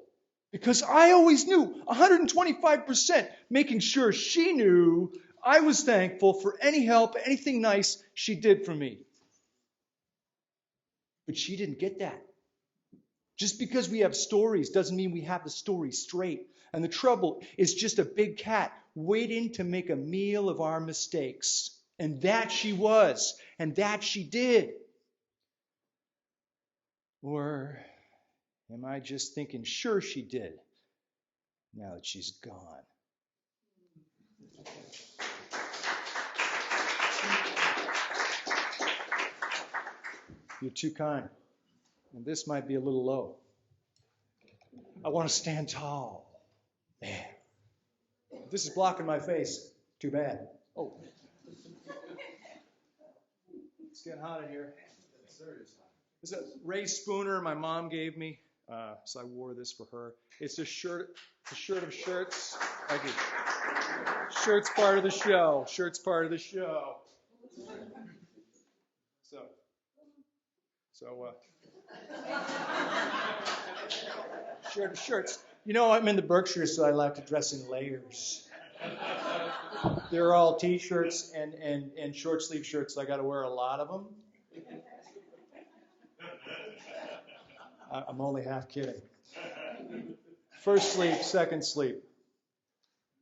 Because I always knew, 125%, making sure she knew I was thankful for any help, anything nice she did for me. But she didn't get that. Just because we have stories doesn't mean we have the story straight. And the trouble is just a big cat waiting to make a meal of our mistakes. And that she was, and that she did. Or am I just thinking, sure she did, now that she's gone? You're too kind. And this might be a little low. I want to stand tall. Man. This is blocking my face. Too bad. Oh. It's getting hot in here. This is a Ray Spooner my mom gave me. So I wore this for her. It's a shirt of shirts. Thank you. Shirt's part of the show. Shirt's part of the show. So shirt of shirts. You know, I'm in the Berkshires, so I like to dress in layers. They're all T-shirts and short sleeve shirts, so I got to wear a lot of them. I'm only half kidding. First sleep, second sleep.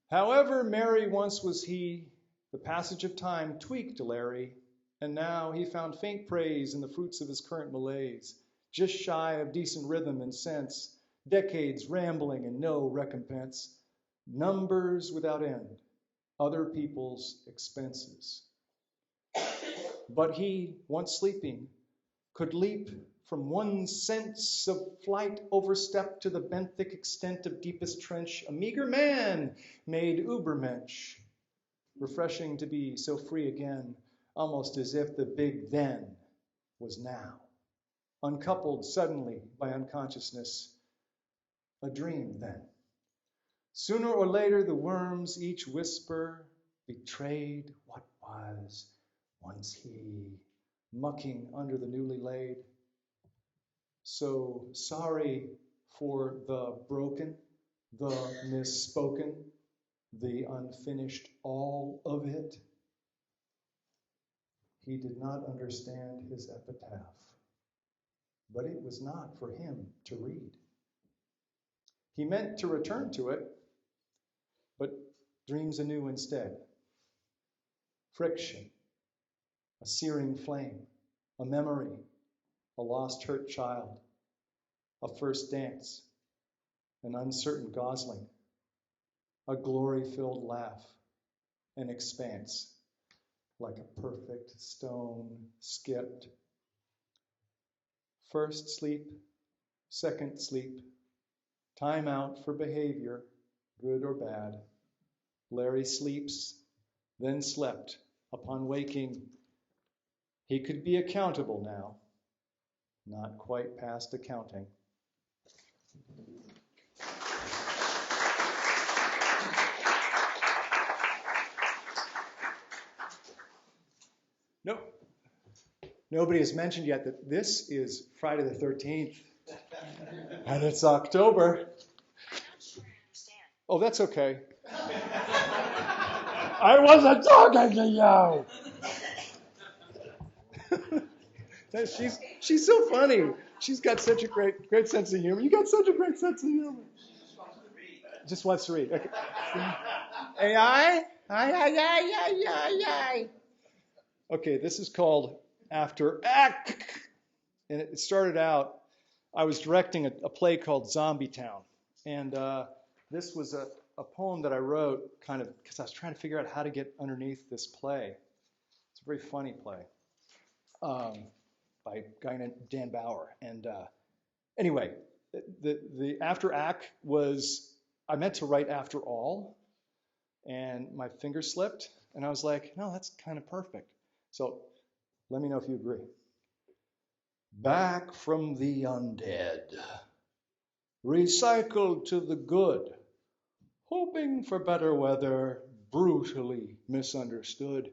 However merry once was he, the passage of time tweaked Larry, and now he found faint praise in the fruits of his current malaise, just shy of decent rhythm and sense, decades rambling and no recompense, numbers without end, other people's expenses. But he, once sleeping, could leap from one sense of flight overstep to the benthic extent of deepest trench, a meager man made Ubermensch. Refreshing to be so free again, almost as if the big then was now. Uncoupled suddenly by unconsciousness, a dream then. Sooner or later the worms each whisper betrayed what was once he, mucking under the newly laid. So sorry for the broken, the misspoken, the unfinished, all of it. He did not understand his epitaph, but it was not for him to read. He meant to return to it, but dreams anew instead. Friction, a searing flame, a memory, a lost hurt child, a first dance, an uncertain gosling, a glory-filled laugh, an expanse, like a perfect stone skipped. First sleep, second sleep, time out for behavior, good or bad. Larry sleeps, then slept. Upon waking, he could be accountable now, not quite past accounting. Nope. Nobody has mentioned yet that this is Friday the 13th, and it's October. Oh, that's okay. I wasn't talking to you. She's so funny. She's got such a great sense of humor. You got such a great sense of humor. Just wants to read. Okay. AI? Aye. Okay, this is called After Act. And it started out, I was directing a play called Zombie Town. And this was a poem that I wrote kind of because I was trying to figure out how to get underneath this play. It's a very funny play by a guy named Dan Bauer. And anyway, the After Act was, I meant to write After All, and my finger slipped, and I was like, no, that's kind of perfect. So let me know if you agree. Back from the undead, recycled to the good, hoping for better weather, brutally misunderstood.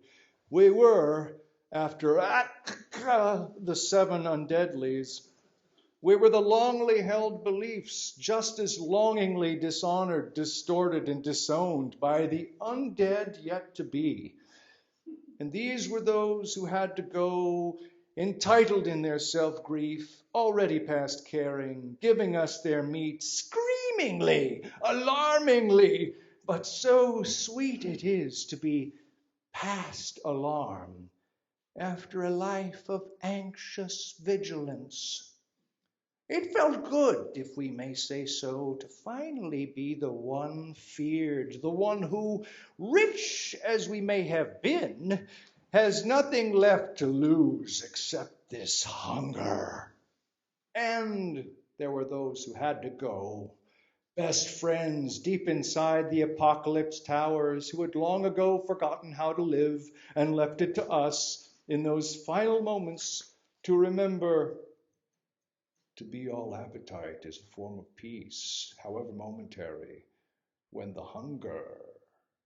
We were, after the 7 undeadlies, we were the longly held beliefs, just as longingly dishonored, distorted, and disowned by the undead yet to be. And these were those who had to go, entitled in their self-grief, already past caring, giving us their meat screamingly, alarmingly, but so sweet it is to be past alarm after a life of anxious vigilance. It felt good, if we may say so, to finally be the one feared, the one who, rich as we may have been, has nothing left to lose except this hunger. And there were those who had to go, best friends deep inside the apocalypse towers who had long ago forgotten how to live and left it to us in those final moments to remember. To be all appetite is a form of peace, however momentary, when the hunger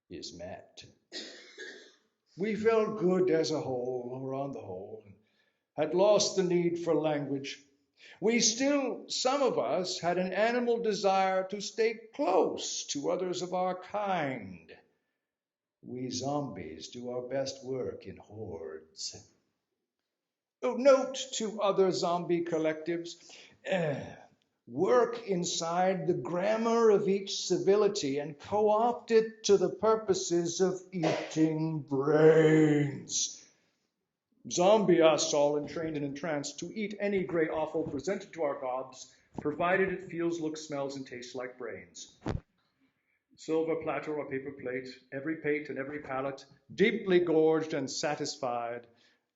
is met. We felt good as a whole, or on the whole, had lost the need for language. We still, some of us, had an animal desire to stay close to others of our kind. We zombies do our best work in hordes. Note to other zombie collectives, work inside the grammar of each civility and co-opt it to the purposes of eating brains. Zombie us all entrained and entranced to eat any grey offal presented to our gods, provided it feels, looks, smells, and tastes like brains. Silver platter or paper plate, every pate and every palate, deeply gorged and satisfied.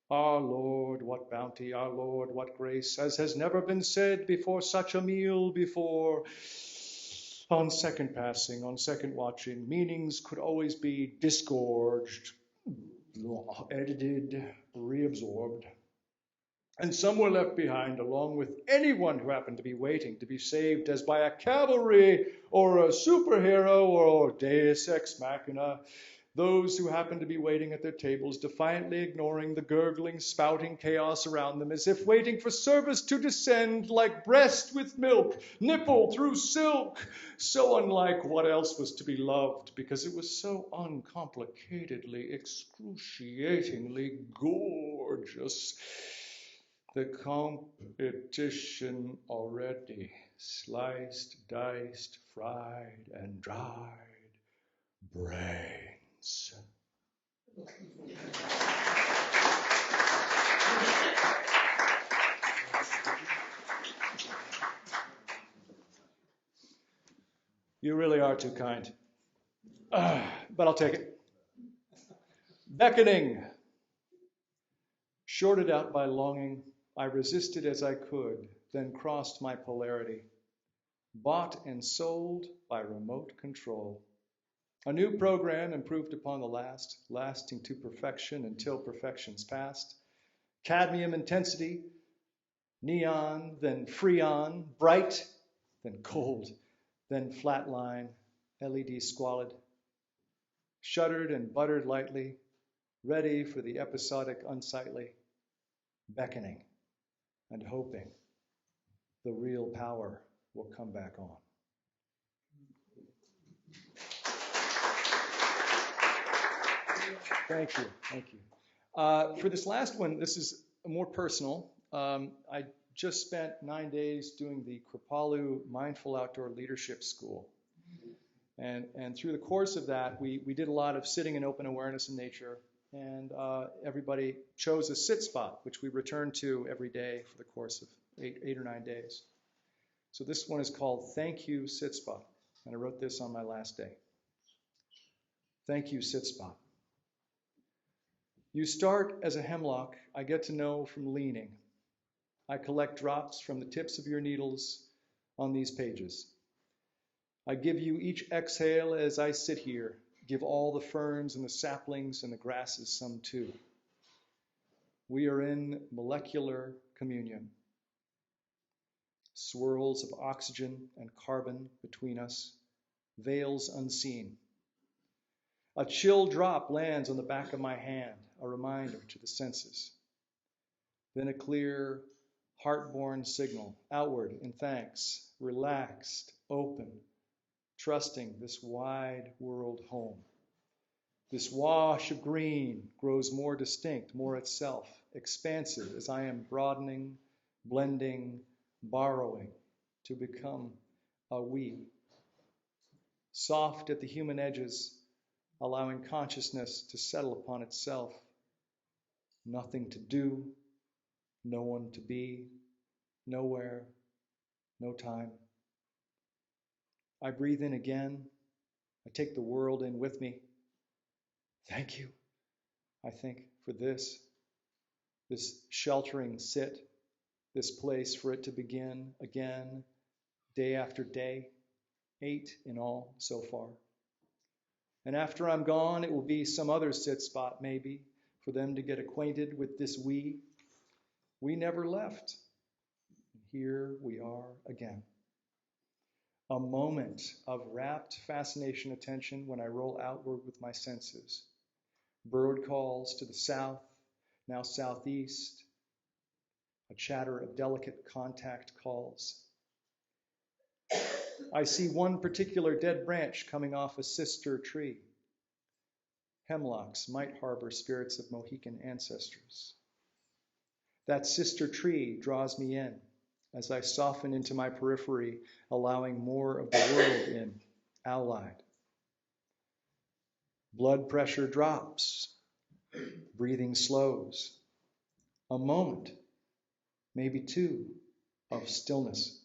Our Lord, what bounty, our Lord, what grace, as has never been said before such a meal before. On second passing, on second watching, meanings could always be disgorged, edited, reabsorbed. And some were left behind along with anyone who happened to be waiting to be saved as by a cavalry or a superhero or deus ex machina. Those who happened to be waiting at their tables, defiantly ignoring the gurgling, spouting chaos around them, as if waiting for service to descend like breast with milk, nipple through silk, so unlike what else was to be loved, because it was so uncomplicatedly, excruciatingly gorgeous. The competition already, sliced, diced, fried, and dried brains. You really are too kind. But I'll take it. Beckoning. Shorted out by longing, I resisted as I could, then crossed my polarity. Bought and sold by remote control. A new program improved upon the last, lasting to perfection until perfection's past. Cadmium intensity, neon, then freon, bright, then cold, then flatline, LED squalid, shuttered and buttered lightly, ready for the episodic unsightly, beckoning and hoping the real power will come back on. Thank you, thank you. For this last one, this is more personal. I just spent 9 days doing the Kripalu Mindful Outdoor Leadership School. And through the course of that, we did a lot of sitting in open awareness in nature. And everybody chose a sit spot, which we returned to every day for the course of eight or 9 days. So this one is called Thank You Sit Spot. And I wrote this on my last day. Thank you, sit spot. You start as a hemlock I get to know from leaning. I collect drops from the tips of your needles on these pages. I give you each exhale as I sit here, give all the ferns and the saplings and the grasses some too. We are in molecular communion. Swirls of oxygen and carbon between us, veils unseen. A chill drop lands on the back of my hand, a reminder to the senses. Then a clear, heart-born signal, outward in thanks, relaxed, open, trusting this wide world home. This wash of green grows more distinct, more itself, expansive as I am broadening, blending, borrowing to become a we. Soft at the human edges, allowing consciousness to settle upon itself. Nothing to do, no one to be, nowhere, no time. I breathe in again. I take the world in with me. Thank you, I think, for this sheltering sit, this place for it to begin again, day after day, 8 in all so far. And after I'm gone, it will be some other sit spot, maybe, for them to get acquainted with this we. We never left. Here we are again. A moment of rapt fascination attention when I roll outward with my senses. Bird calls to the south, now southeast. A chatter of delicate contact calls. I see one particular dead branch coming off a sister tree. Hemlocks might harbor spirits of Mohican ancestors. That sister tree draws me in as I soften into my periphery, allowing more of the world in, allied. Blood pressure drops, breathing slows. A moment, maybe 2, of stillness.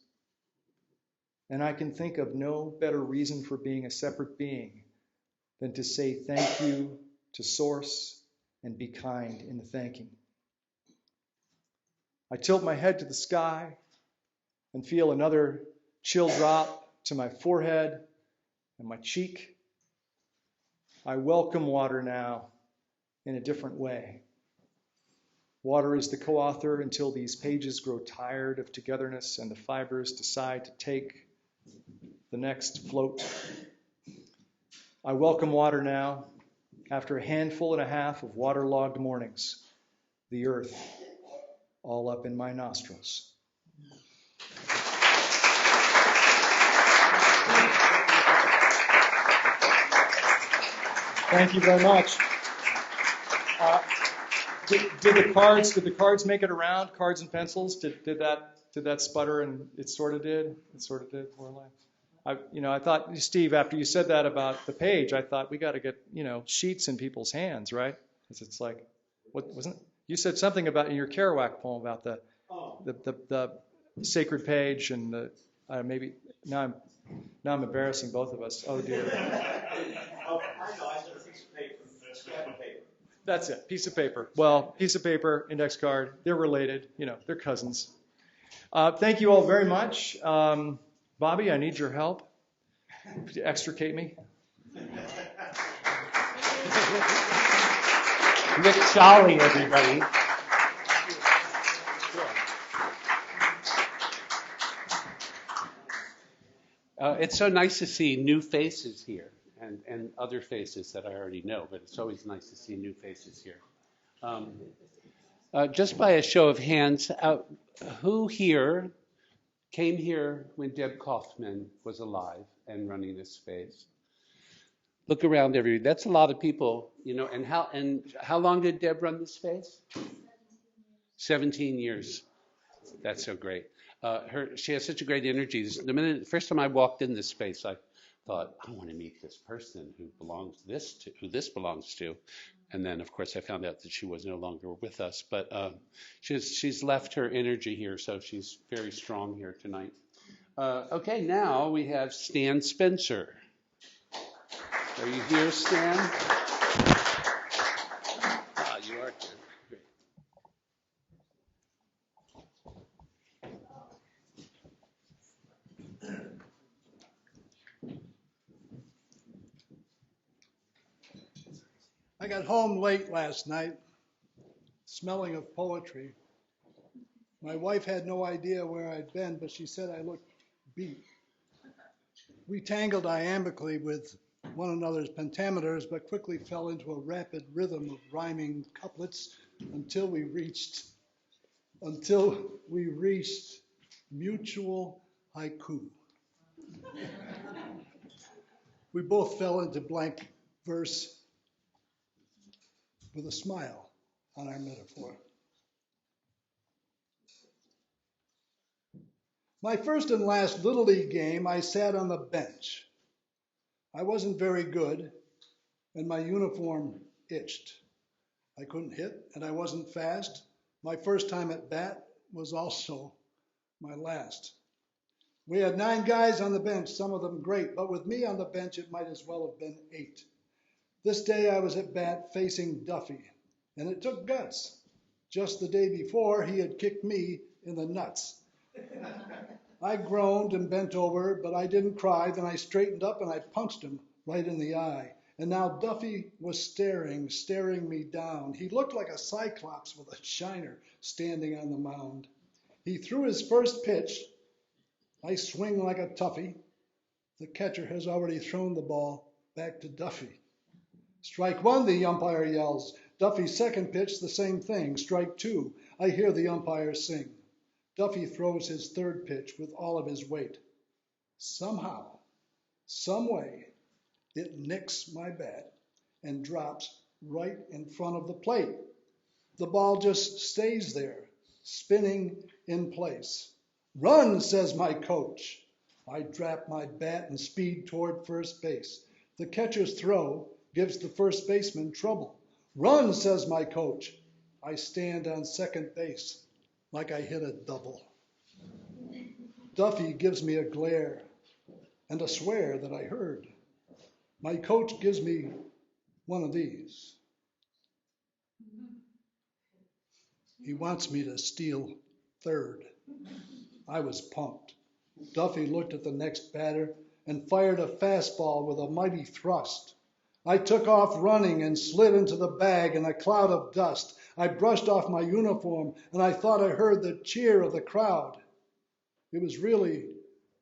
And I can think of no better reason for being a separate being than to say thank you to Source and be kind in the thanking. I tilt my head to the sky and feel another chill drop to my forehead and my cheek. I welcome water now in a different way. Water is the co-author until these pages grow tired of togetherness and the fibers decide to take the next float. I welcome water now after a handful and a half of waterlogged mornings. The earth all up in my nostrils. Thank you very much. Did the cards make it around? Cards and pencils? Did that sputter? And it sort of did. It sort of did, more or less. I thought, Steve, after you said that about the page, I thought we got to get sheets in people's hands, right? Because it's like, what wasn't? You said something about in your Kerouac poem about the sacred page and the maybe now I'm embarrassing both of us. Oh dear. That's it, piece of paper. Well, piece of paper, index card, they're related, they're cousins. Thank you all very much. Bobby, I need your help to extricate me. Nick Sholley, everybody. It's so nice to see new faces here and other faces that I already know, but it's always nice to see new faces here. Just by a show of hands, who here came here when Deb Kaufman was alive and running this space? Look around everybody. That's a lot of people, you know. And how long did Deb run this space? 17 years. That's so great. She has such a great energy. The first time I walked in this space, I thought, I want to meet this person who this belongs to. And then, of course, I found out that she was no longer with us. But she's left her energy here, so she's very strong here tonight. Okay, now we have Stan Spencer. Are you here, Stan? You are here. Great. I got home late last night, smelling of poetry. My wife had no idea where I'd been, but she said I looked beat. We tangled iambically with one another's pentameters, but quickly fell into a rapid rhythm of rhyming couplets until we reached mutual haiku. We both fell into blank verse with a smile on our metaphor. My first and last Little League game, I sat on the bench. I wasn't very good, and my uniform itched. I couldn't hit, and I wasn't fast. My first time at bat was also my last. We had 9 guys on the bench, some of them great, but with me on the bench, it might as well have been 8. This day I was at bat facing Duffy, and it took guts. Just the day before, he had kicked me in the nuts. I groaned and bent over, but I didn't cry. Then I straightened up and I punched him right in the eye. And now Duffy was staring me down. He looked like a cyclops with a shiner standing on the mound. He threw his first pitch. I swing like a toughie. The catcher has already thrown the ball back to Duffy. Strike 1, the umpire yells. Duffy's second pitch, the same thing. Strike 2. I hear the umpire sing. Duffy throws his third pitch with all of his weight. Somehow, some way, it nicks my bat and drops right in front of the plate. The ball just stays there, spinning in place. Run, says my coach. I drop my bat and speed toward first base. The catcher's throw gives the first baseman trouble. Run, says my coach. I stand on second base like I hit a double. Duffy gives me a glare and a swear that I heard. My coach gives me one of these. He wants me to steal third. I was pumped. Duffy looked at the next batter and fired a fastball with a mighty thrust. I took off running and slid into the bag in a cloud of dust. I brushed off my uniform and I thought I heard the cheer of the crowd. It was really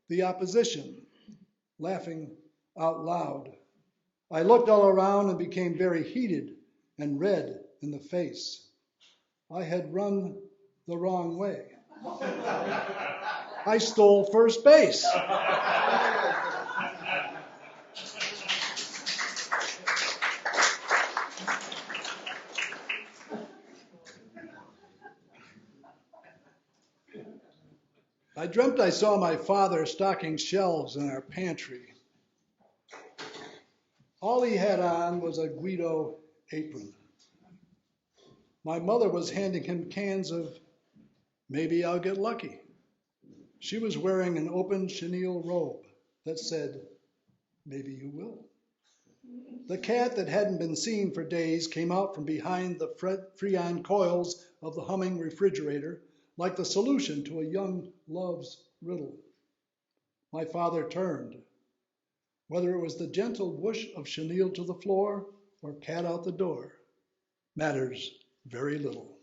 the opposition laughing out loud. I looked all around and became very heated and red in the face. I had run the wrong way. I stole first base. I dreamt I saw my father stocking shelves in our pantry. All he had on was a Guido apron. My mother was handing him cans of Maybe I'll Get Lucky. She was wearing an open chenille robe that said, Maybe you will. The cat that hadn't been seen for days came out from behind the Freon coils of the humming refrigerator like the solution to a young love's riddle. My father turned. Whether it was the gentle whoosh of chenille to the floor or cat out the door matters very little.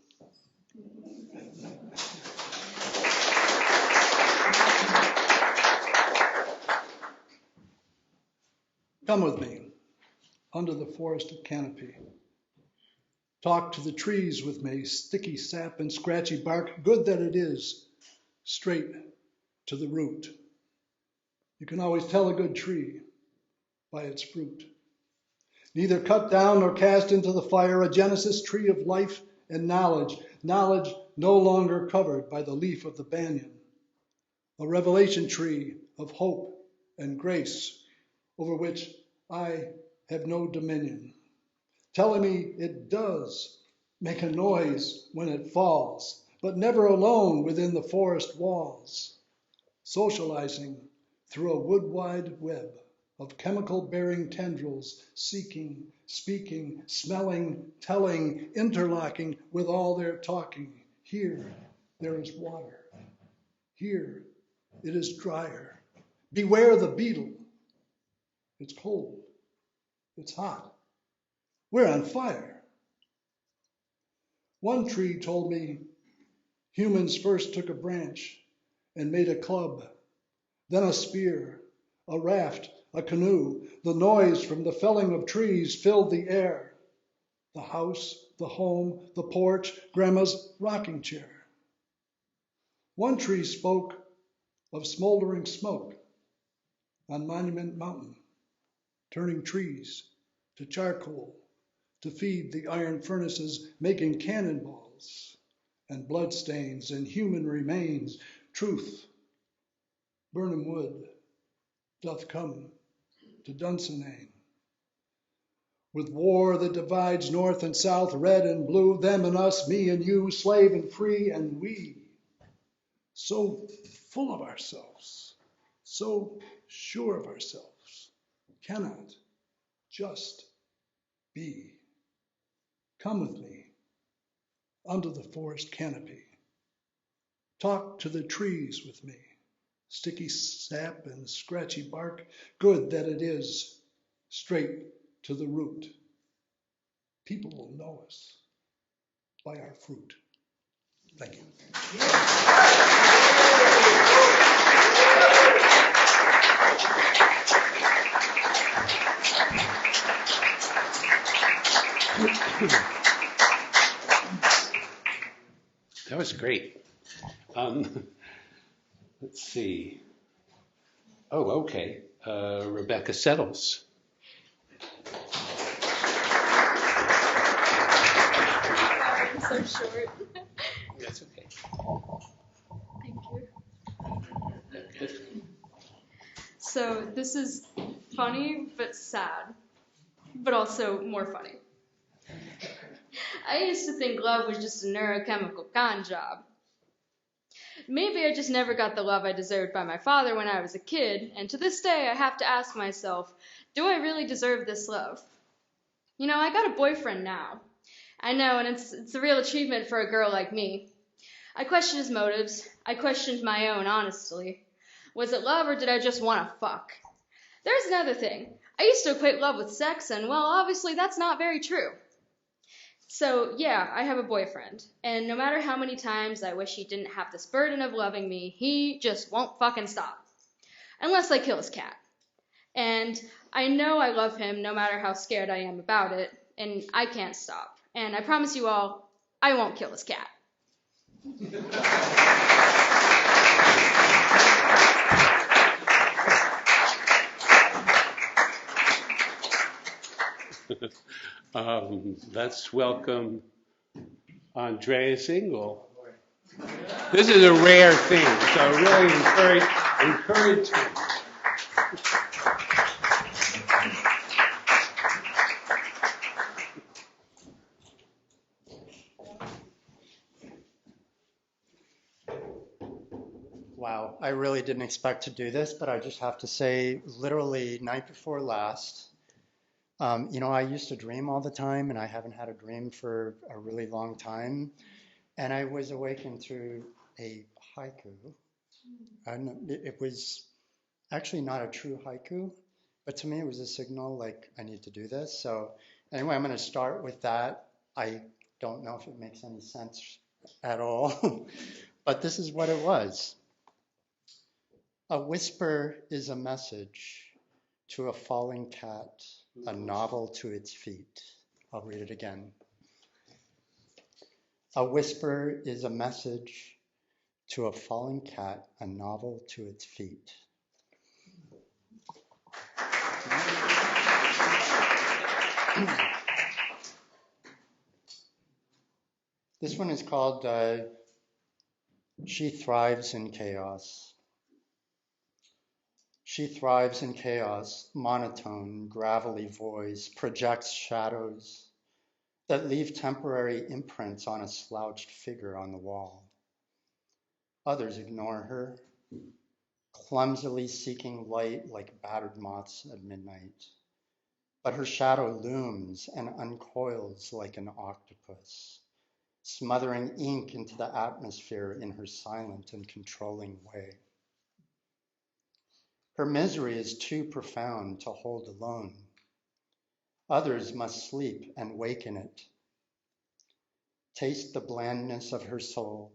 Come with me under the forest canopy. Talk to the trees with me, sticky sap and scratchy bark, good that it is, straight to the root. You can always tell a good tree by its fruit. Neither cut down nor cast into the fire, a Genesis tree of life and knowledge, knowledge no longer covered by the leaf of the banyan. A revelation tree of hope and grace over which I have no dominion, telling me it does make a noise when it falls, but never alone within the forest walls, socializing through a wood-wide web of chemical-bearing tendrils, seeking, speaking, smelling, telling, interlocking with all their talking. Here there is water. Here it is drier. Beware the beetle. It's cold. It's hot. We're on fire. One tree told me humans first took a branch and made a club, then a spear, a raft, a canoe. The noise from the felling of trees filled the air. The house, the home, the porch, grandma's rocking chair. One tree spoke of smoldering smoke on Monument Mountain, turning trees to charcoal to feed the iron furnaces, making cannonballs and bloodstains and human remains. Truth, Burnham Wood, doth come to Dunsinane. With war that divides north and south, red and blue, them and us, me and you, slave and free, and we, so full of ourselves, so sure of ourselves, cannot just be. Come with me under the forest canopy. Talk to the trees with me, sticky sap and scratchy bark, good that it is, straight to the root. People will know us by our fruit. Thank you. That was great. Let's see. Oh, okay. Rebecca Settles. So short. That's okay. Thank you. So this is funny but sad, but also more funny. I used to think love was just a neurochemical con job. Maybe I just never got the love I deserved by my father when I was a kid, and to this day I have to ask myself, do I really deserve this love? You know, I got a boyfriend now. I know, and it's a real achievement for a girl like me. I questioned his motives. I questioned my own, honestly. Was it love or did I just want to fuck? There's another thing. I used to equate love with sex, and well, obviously that's not very true. So, yeah, I have a boyfriend, and no matter how many times I wish he didn't have this burden of loving me, he just won't fucking stop. Unless I kill his cat. And I know I love him no matter how scared I am about it, and I can't stop. And I promise you all, I won't kill his cat. Let's welcome Andreas Engel. This is a rare thing, so really encourage him. Wow, I really didn't expect to do this, but I just have to say, literally night before last, I used to dream all the time, and I haven't had a dream for a really long time. And I was awakened through a haiku. And it was actually not a true haiku. But to me, it was a signal like I need to do this. So anyway, I'm going to start with that. I don't know if it makes any sense at all, but this is what it was. A whisper is a message to a falling cat, a novel to its feet. I'll read it again. A whisper is a message to a falling cat, a novel to its feet. This one is called She Thrives in Chaos. She thrives in chaos, monotone, gravelly voice, projects shadows that leave temporary imprints on a slouched figure on the wall. Others ignore her, clumsily seeking light like battered moths at midnight. But her shadow looms and uncoils like an octopus, smothering ink into the atmosphere in her silent and controlling way. Her misery is too profound to hold alone. Others must sleep and wake in it. Taste the blandness of her soul,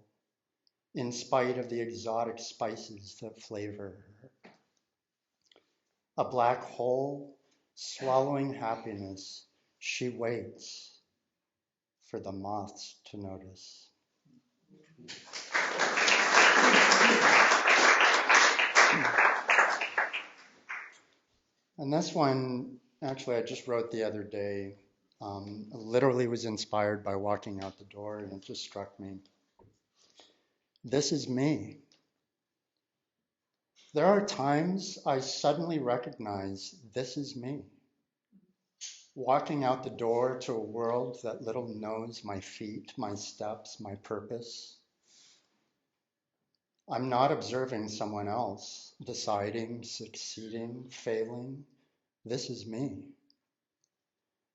in spite of the exotic spices that flavor her. A black hole swallowing happiness, she waits for the moths to notice. And this one, actually, I just wrote the other day. Literally was inspired by walking out the door, and it just struck me. This is me. There are times I suddenly recognize this is me. Walking out the door to a world that little knows my feet, my steps, my purpose. I'm not observing someone else, deciding, succeeding, failing. This is me.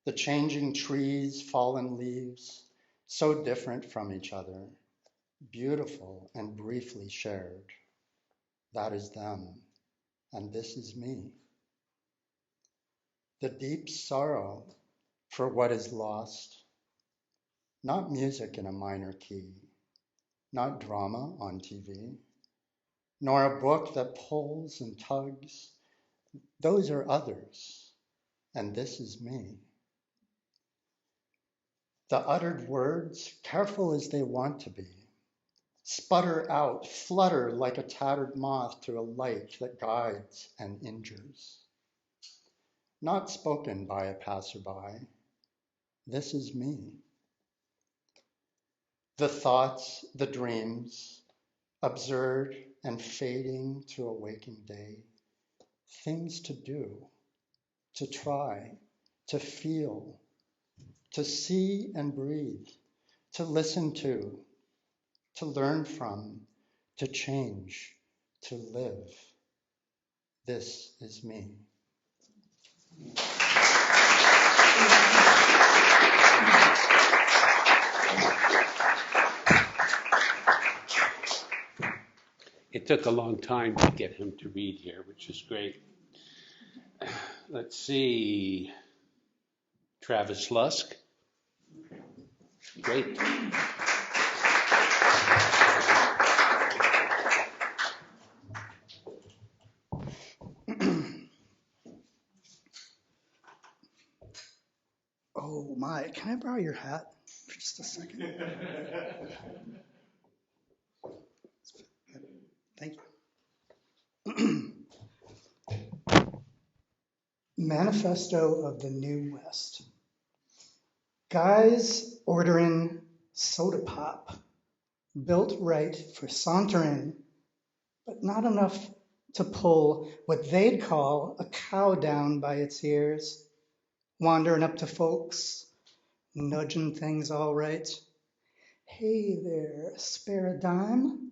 The changing trees, fallen leaves, so different from each other, beautiful and briefly shared. That is them, and this is me. The deep sorrow for what is lost, not music in a minor key, not drama on TV, nor a book that pulls and tugs. Those are others, and this is me. The uttered words, careful as they want to be, sputter out, flutter like a tattered moth to a light that guides and injures. Not spoken by a passerby. This is me. The thoughts, the dreams, absurd and fading to a waking day. Things to do, to try, to feel, to see and breathe, to listen to learn from, to change, to live. This is me. It took a long time to get him to read here, which is great. Let's see. Travis Lusk. Great. Oh my, can I borrow your hat for just a second? Thank you. Manifesto of the New West. Guys ordering soda pop, built right for sauntering, but not enough to pull what they'd call a cow down by its ears, wandering up to folks, nudging things all right. Hey there, spare a dime?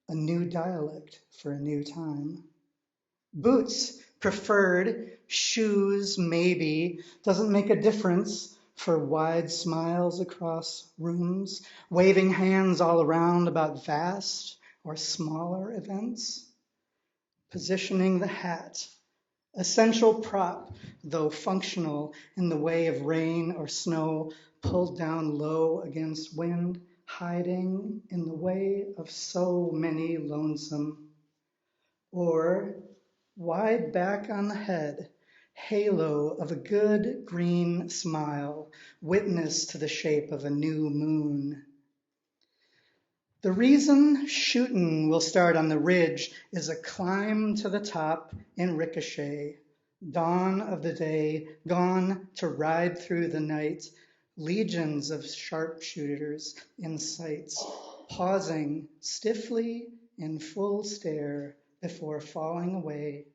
A new dialect for a new time. Boots preferred, shoes maybe, doesn't make a difference for wide smiles across rooms, waving hands all around about vast or smaller events. Positioning the hat Essential prop, though functional in the way of rain or snow, pulled down low against wind, hiding in the way of so many lonesome. Or wide back on the head, halo of a good green smile, witness to the shape of a new moon. The reason shootin' will start on the ridge is a climb to the top in ricochet. Dawn of the day, gone to ride through the night. Legions of sharpshooters in sights, pausing stiffly in full stare before falling away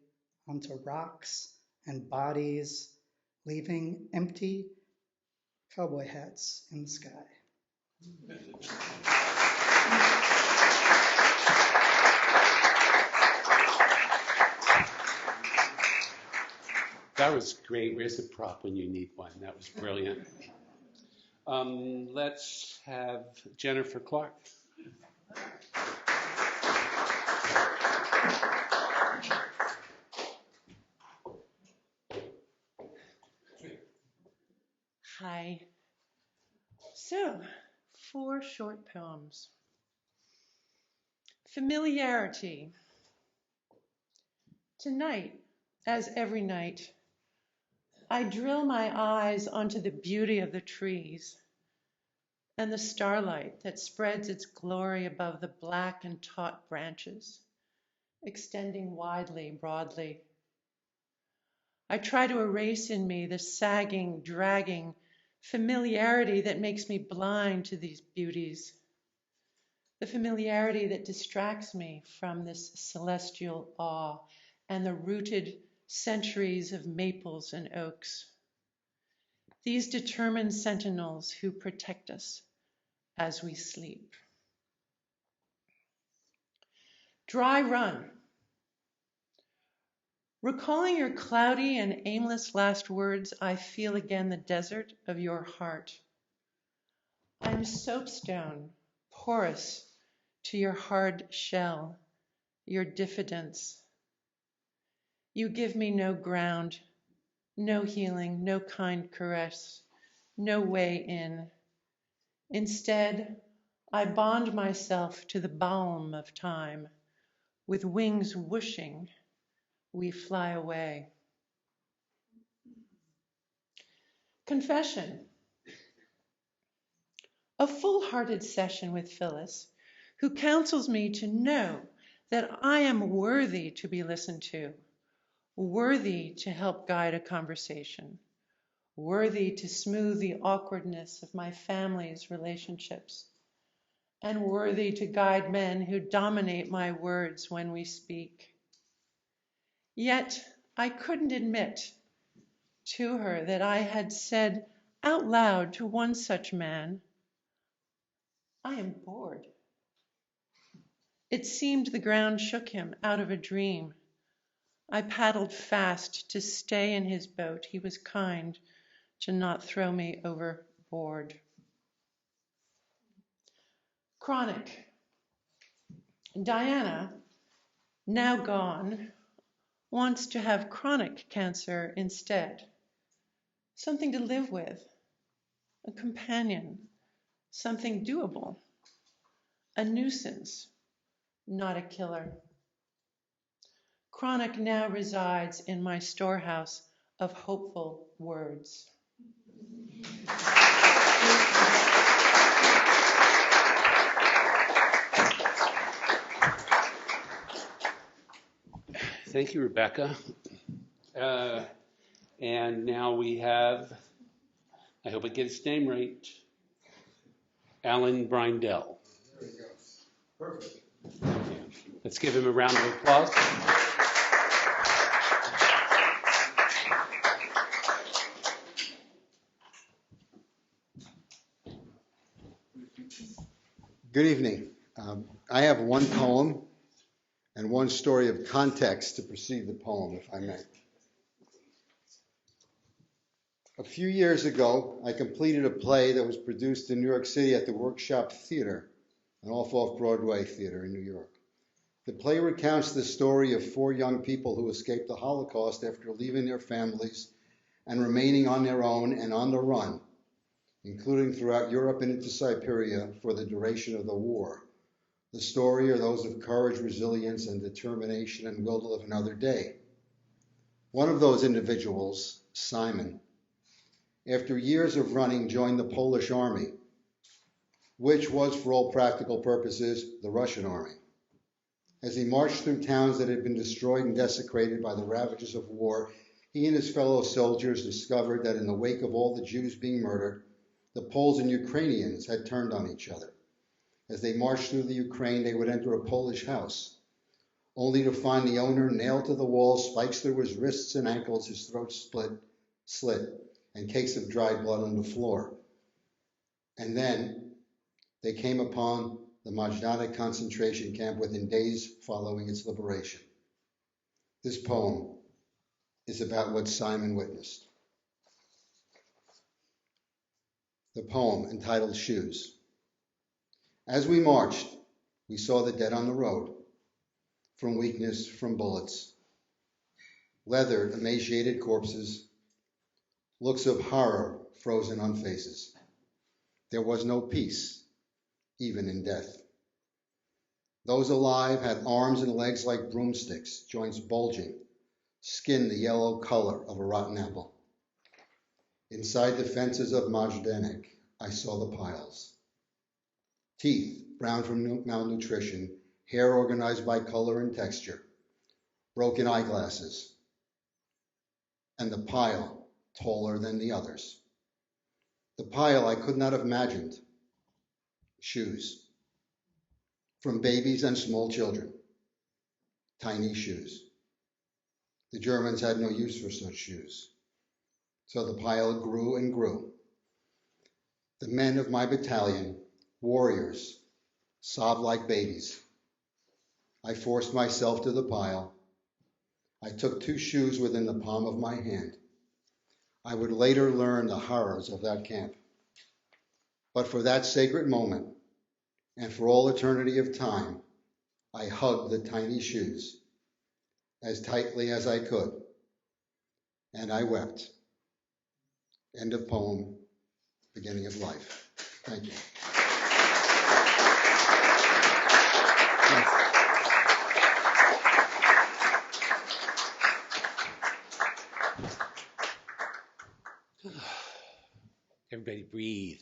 onto rocks and bodies, leaving empty cowboy hats in the sky. That was great. Where's the prop when you need one? That was brilliant. Let's have Jennifer Clark. Hi. So, 4 short poems. Familiarity. Tonight, as every night, I drill my eyes onto the beauty of the trees and the starlight that spreads its glory above the black and taut branches, extending widely, broadly. I try to erase in me the sagging, dragging familiarity that makes me blind to these beauties, the familiarity that distracts me from this celestial awe and the rooted centuries of maples and oaks. These determined sentinels who protect us as we sleep. Dry run. Recalling your cloudy and aimless last words, I feel again the desert of your heart. I'm soapstone, porous to your hard shell, your diffidence. You give me no ground, no healing, no kind caress, no way in. Instead, I bond myself to the balm of time. With wings whooshing, we fly away. Confession. A full-hearted session with Phyllis, who counsels me to know that I am worthy to be listened to, worthy to help guide a conversation, worthy to smooth the awkwardness of my family's relationships, and worthy to guide men who dominate my words when we speak. Yet I couldn't admit to her that I had said out loud to one such man, I am bored. It seemed the ground shook him out of a dream. I paddled fast to stay in his boat. He was kind to not throw me overboard. Chronic. Diana, now gone, wants to have chronic cancer instead. Something to live with, a companion, something doable, a nuisance, not a killer. Chronic now resides in my storehouse of hopeful words. Thank you, Rebecca. And now we have, I hope I get his name right, Alan Brindell. There you go. Perfect. Let's give him a round of applause. Good evening. I have one poem and one story of context to precede the poem, if I may. A few years ago, I completed a play that was produced in New York City at the Workshop Theater, an off-Broadway theater in New York. The play recounts the story of 4 young people who escaped the Holocaust after leaving their families and remaining on their own and on the run, including throughout Europe and into Siberia for the duration of the war. The story are those of courage, resilience, and determination and will to live another day. One of those individuals, Simon, after years of running, joined the Polish army, which was, for all practical purposes, the Russian army. As he marched through towns that had been destroyed and desecrated by the ravages of war, he and his fellow soldiers discovered that in the wake of all the Jews being murdered, the Poles and Ukrainians had turned on each other. As they marched through the Ukraine, they would enter a Polish house, only to find the owner nailed to the wall, spikes through his wrists and ankles, his throat slit, and cakes of dried blood on the floor. And then they came upon the Majdanek concentration camp within days following its liberation. This poem is about what Simon witnessed. The poem, entitled Shoes. As we marched, we saw the dead on the road, from weakness, from bullets, leathered, emaciated corpses, looks of horror frozen on faces. There was no peace, even in death. Those alive had arms and legs like broomsticks, joints bulging, skin the yellow color of a rotten apple. Inside the fences of Majdanek, I saw the piles. Teeth brown from malnutrition, hair organized by color and texture, broken eyeglasses, and the pile taller than the others. The pile I could not have imagined. Shoes. From babies and small children. Tiny shoes. The Germans had no use for such shoes. So the pile grew and grew. The men of my battalion, warriors, sobbed like babies. I forced myself to the pile. I took 2 shoes within the palm of my hand. I would later learn the horrors of that camp. But for that sacred moment, and for all eternity of time, I hugged the tiny shoes as tightly as I could, and I wept. End of poem, beginning of life. Thank you. Everybody breathe.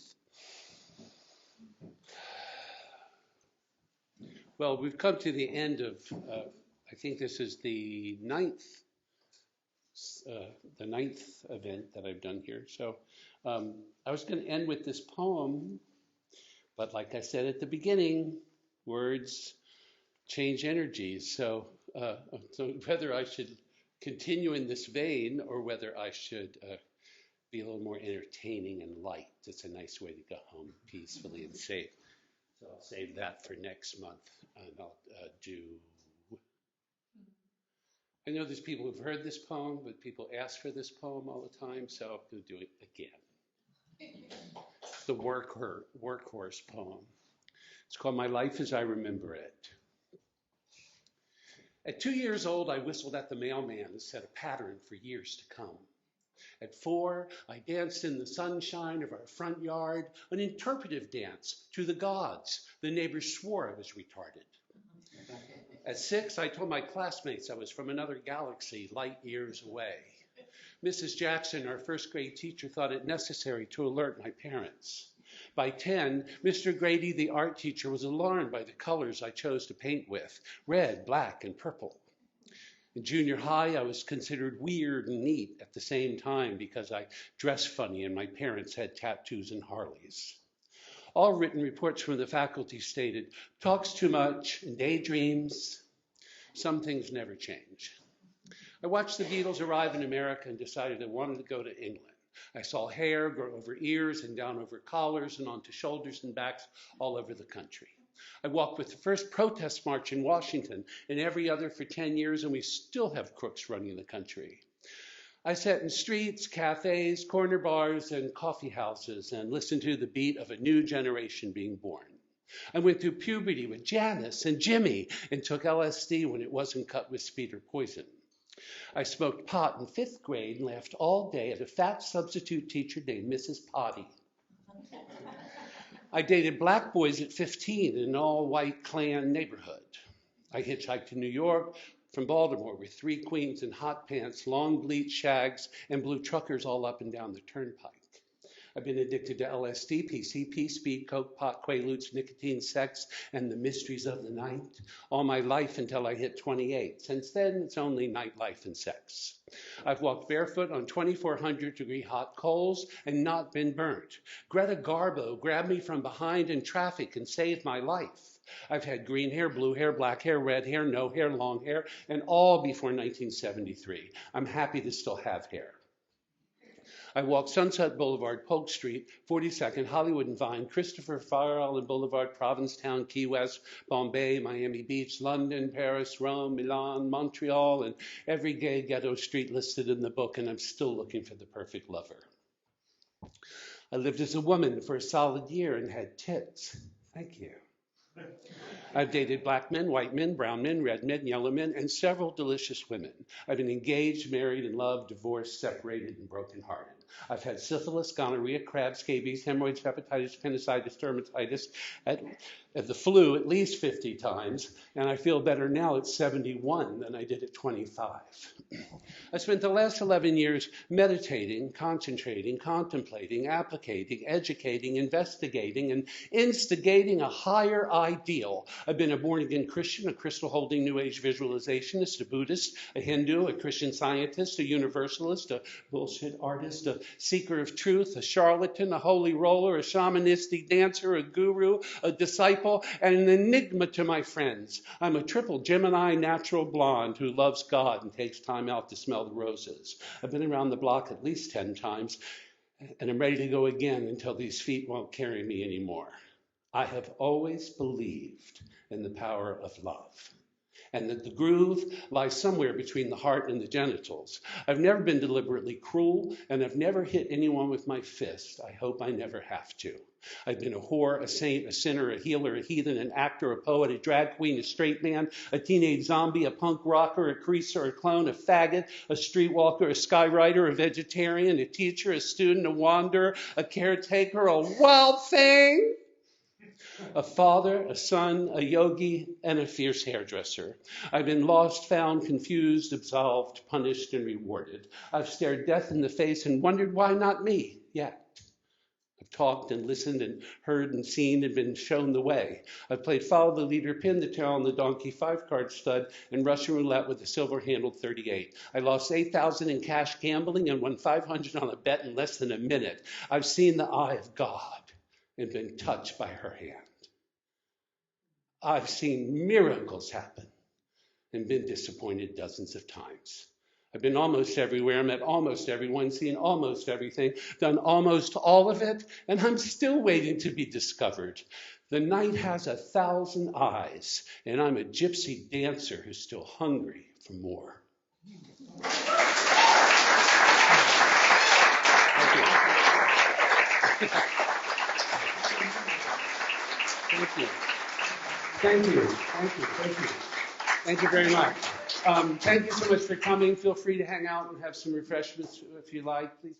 Well, we've come to the end of, I think this is the ninth event that I've done here. So I was going to end with this poem, but like I said at the beginning, words change energies. So whether I should continue in this vein or whether I should be a little more entertaining and light. It's a nice way to go home peacefully and safe. So I'll save that for next month, and I'll do. I know there's people who've heard this poem, but people ask for this poem all the time, so I'm going to do it again. The workhorse poem. It's called My Life as I Remember It. At 2 years old, I whistled at the mailman and set a pattern for years to come. At 4, I danced in the sunshine of our front yard, an interpretive dance to the gods. The neighbors swore I was retarded. At 6, I told my classmates I was from another galaxy, light years away. Mrs. Jackson, our first grade teacher, thought it necessary to alert my parents. By 10, Mr. Grady, the art teacher, was alarmed by the colors I chose to paint with, red, black, and purple. In junior high, I was considered weird and neat at the same time because I dressed funny and my parents had tattoos and Harleys. All written reports from the faculty stated, talks too much and daydreams. Some things never change. I watched the Beatles arrive in America and decided I wanted to go to England. I saw hair grow over ears and down over collars and onto shoulders and backs all over the country. I walked with the first protest march in Washington and every other for 10 years, and we still have crooks running the country. I sat in streets, cafes, corner bars, and coffee houses and listened to the beat of a new generation being born. I went through puberty with Janice and Jimmy and took LSD when it wasn't cut with speed or poison. I smoked pot in 5th grade and laughed all day at a fat substitute teacher named Mrs. Potty. I dated black boys at 15 in an all-white Klan neighborhood. I hitchhiked to New York from Baltimore with 3 queens in hot pants, long bleached shags, and blue truckers all up and down the turnpike. I've been addicted to LSD, PCP, speed, coke, pot, quaaludes, nicotine, sex, and the mysteries of the night all my life until I hit 28. Since then, it's only nightlife and sex. I've walked barefoot on 2,400-degree hot coals and not been burnt. Greta Garbo grabbed me from behind in traffic and saved my life. I've had green hair, blue hair, black hair, red hair, no hair, long hair, and all before 1973. I'm happy to still have hair. I walked Sunset Boulevard, Polk Street, 42nd, Hollywood and Vine, Christopher Farrell and Boulevard, Provincetown, Key West, Bombay, Miami Beach, London, Paris, Rome, Milan, Montreal, and every gay ghetto street listed in the book, and I'm still looking for the perfect lover. I lived as a woman for a solid year and had tits. Thank you. I've dated black men, white men, brown men, red men, yellow men, and several delicious women. I've been engaged, married, in love, divorced, separated, and brokenhearted. I've had syphilis, gonorrhea, crabs, scabies, hemorrhoids, hepatitis, appendicitis, dermatitis, at the flu at least 50 times, and I feel better now at 71 than I did at 25. I spent the last 11 years meditating, concentrating, contemplating, applicating, educating, investigating, and instigating a higher ideal. I've been a born-again Christian, a crystal-holding New Age visualizationist, a Buddhist, a Hindu, a Christian Scientist, a Universalist, a bullshit artist, a seeker of truth, a charlatan, a holy roller, a shamanistic dancer, a guru, a disciple, and an enigma to my friends. I'm a triple Gemini natural blonde who loves God and takes time out to smell the roses. I've been around the block at least 10 times, and I'm ready to go again until these feet won't carry me anymore. I have always believed in the power of love, and that the groove lies somewhere between the heart and the genitals. I've never been deliberately cruel, and I've never hit anyone with my fist. I hope I never have to. I've been a whore, a saint, a sinner, a healer, a heathen, an actor, a poet, a drag queen, a straight man, a teenage zombie, a punk rocker, a creaser, a clone, a faggot, a streetwalker, a skywriter, a vegetarian, a teacher, a student, a wanderer, a caretaker, a wild thing, a father, a son, a yogi, and a fierce hairdresser. I've been lost, found, confused, absolved, punished, and rewarded. I've stared death in the face and wondered why not me yet. I've talked and listened and heard and seen and been shown the way. I've played follow the leader, pin the tail on the donkey, 5-card stud, and Russian roulette with a silver-handled 38. I lost $8,000 in cash gambling and won $500 on a bet in less than a minute. I've seen the eye of God and been touched by her hand. I've seen miracles happen and been disappointed dozens of times. I've been almost everywhere, met almost everyone, seen almost everything, done almost all of it, and I'm still waiting to be discovered. The night has 1,000 eyes, and I'm a gypsy dancer who's still hungry for more. Thank you. Thank you. Thank you. Thank you. Thank you. Thank you very much. Thank you so much for coming. Feel free to hang out and have some refreshments if you like. Please.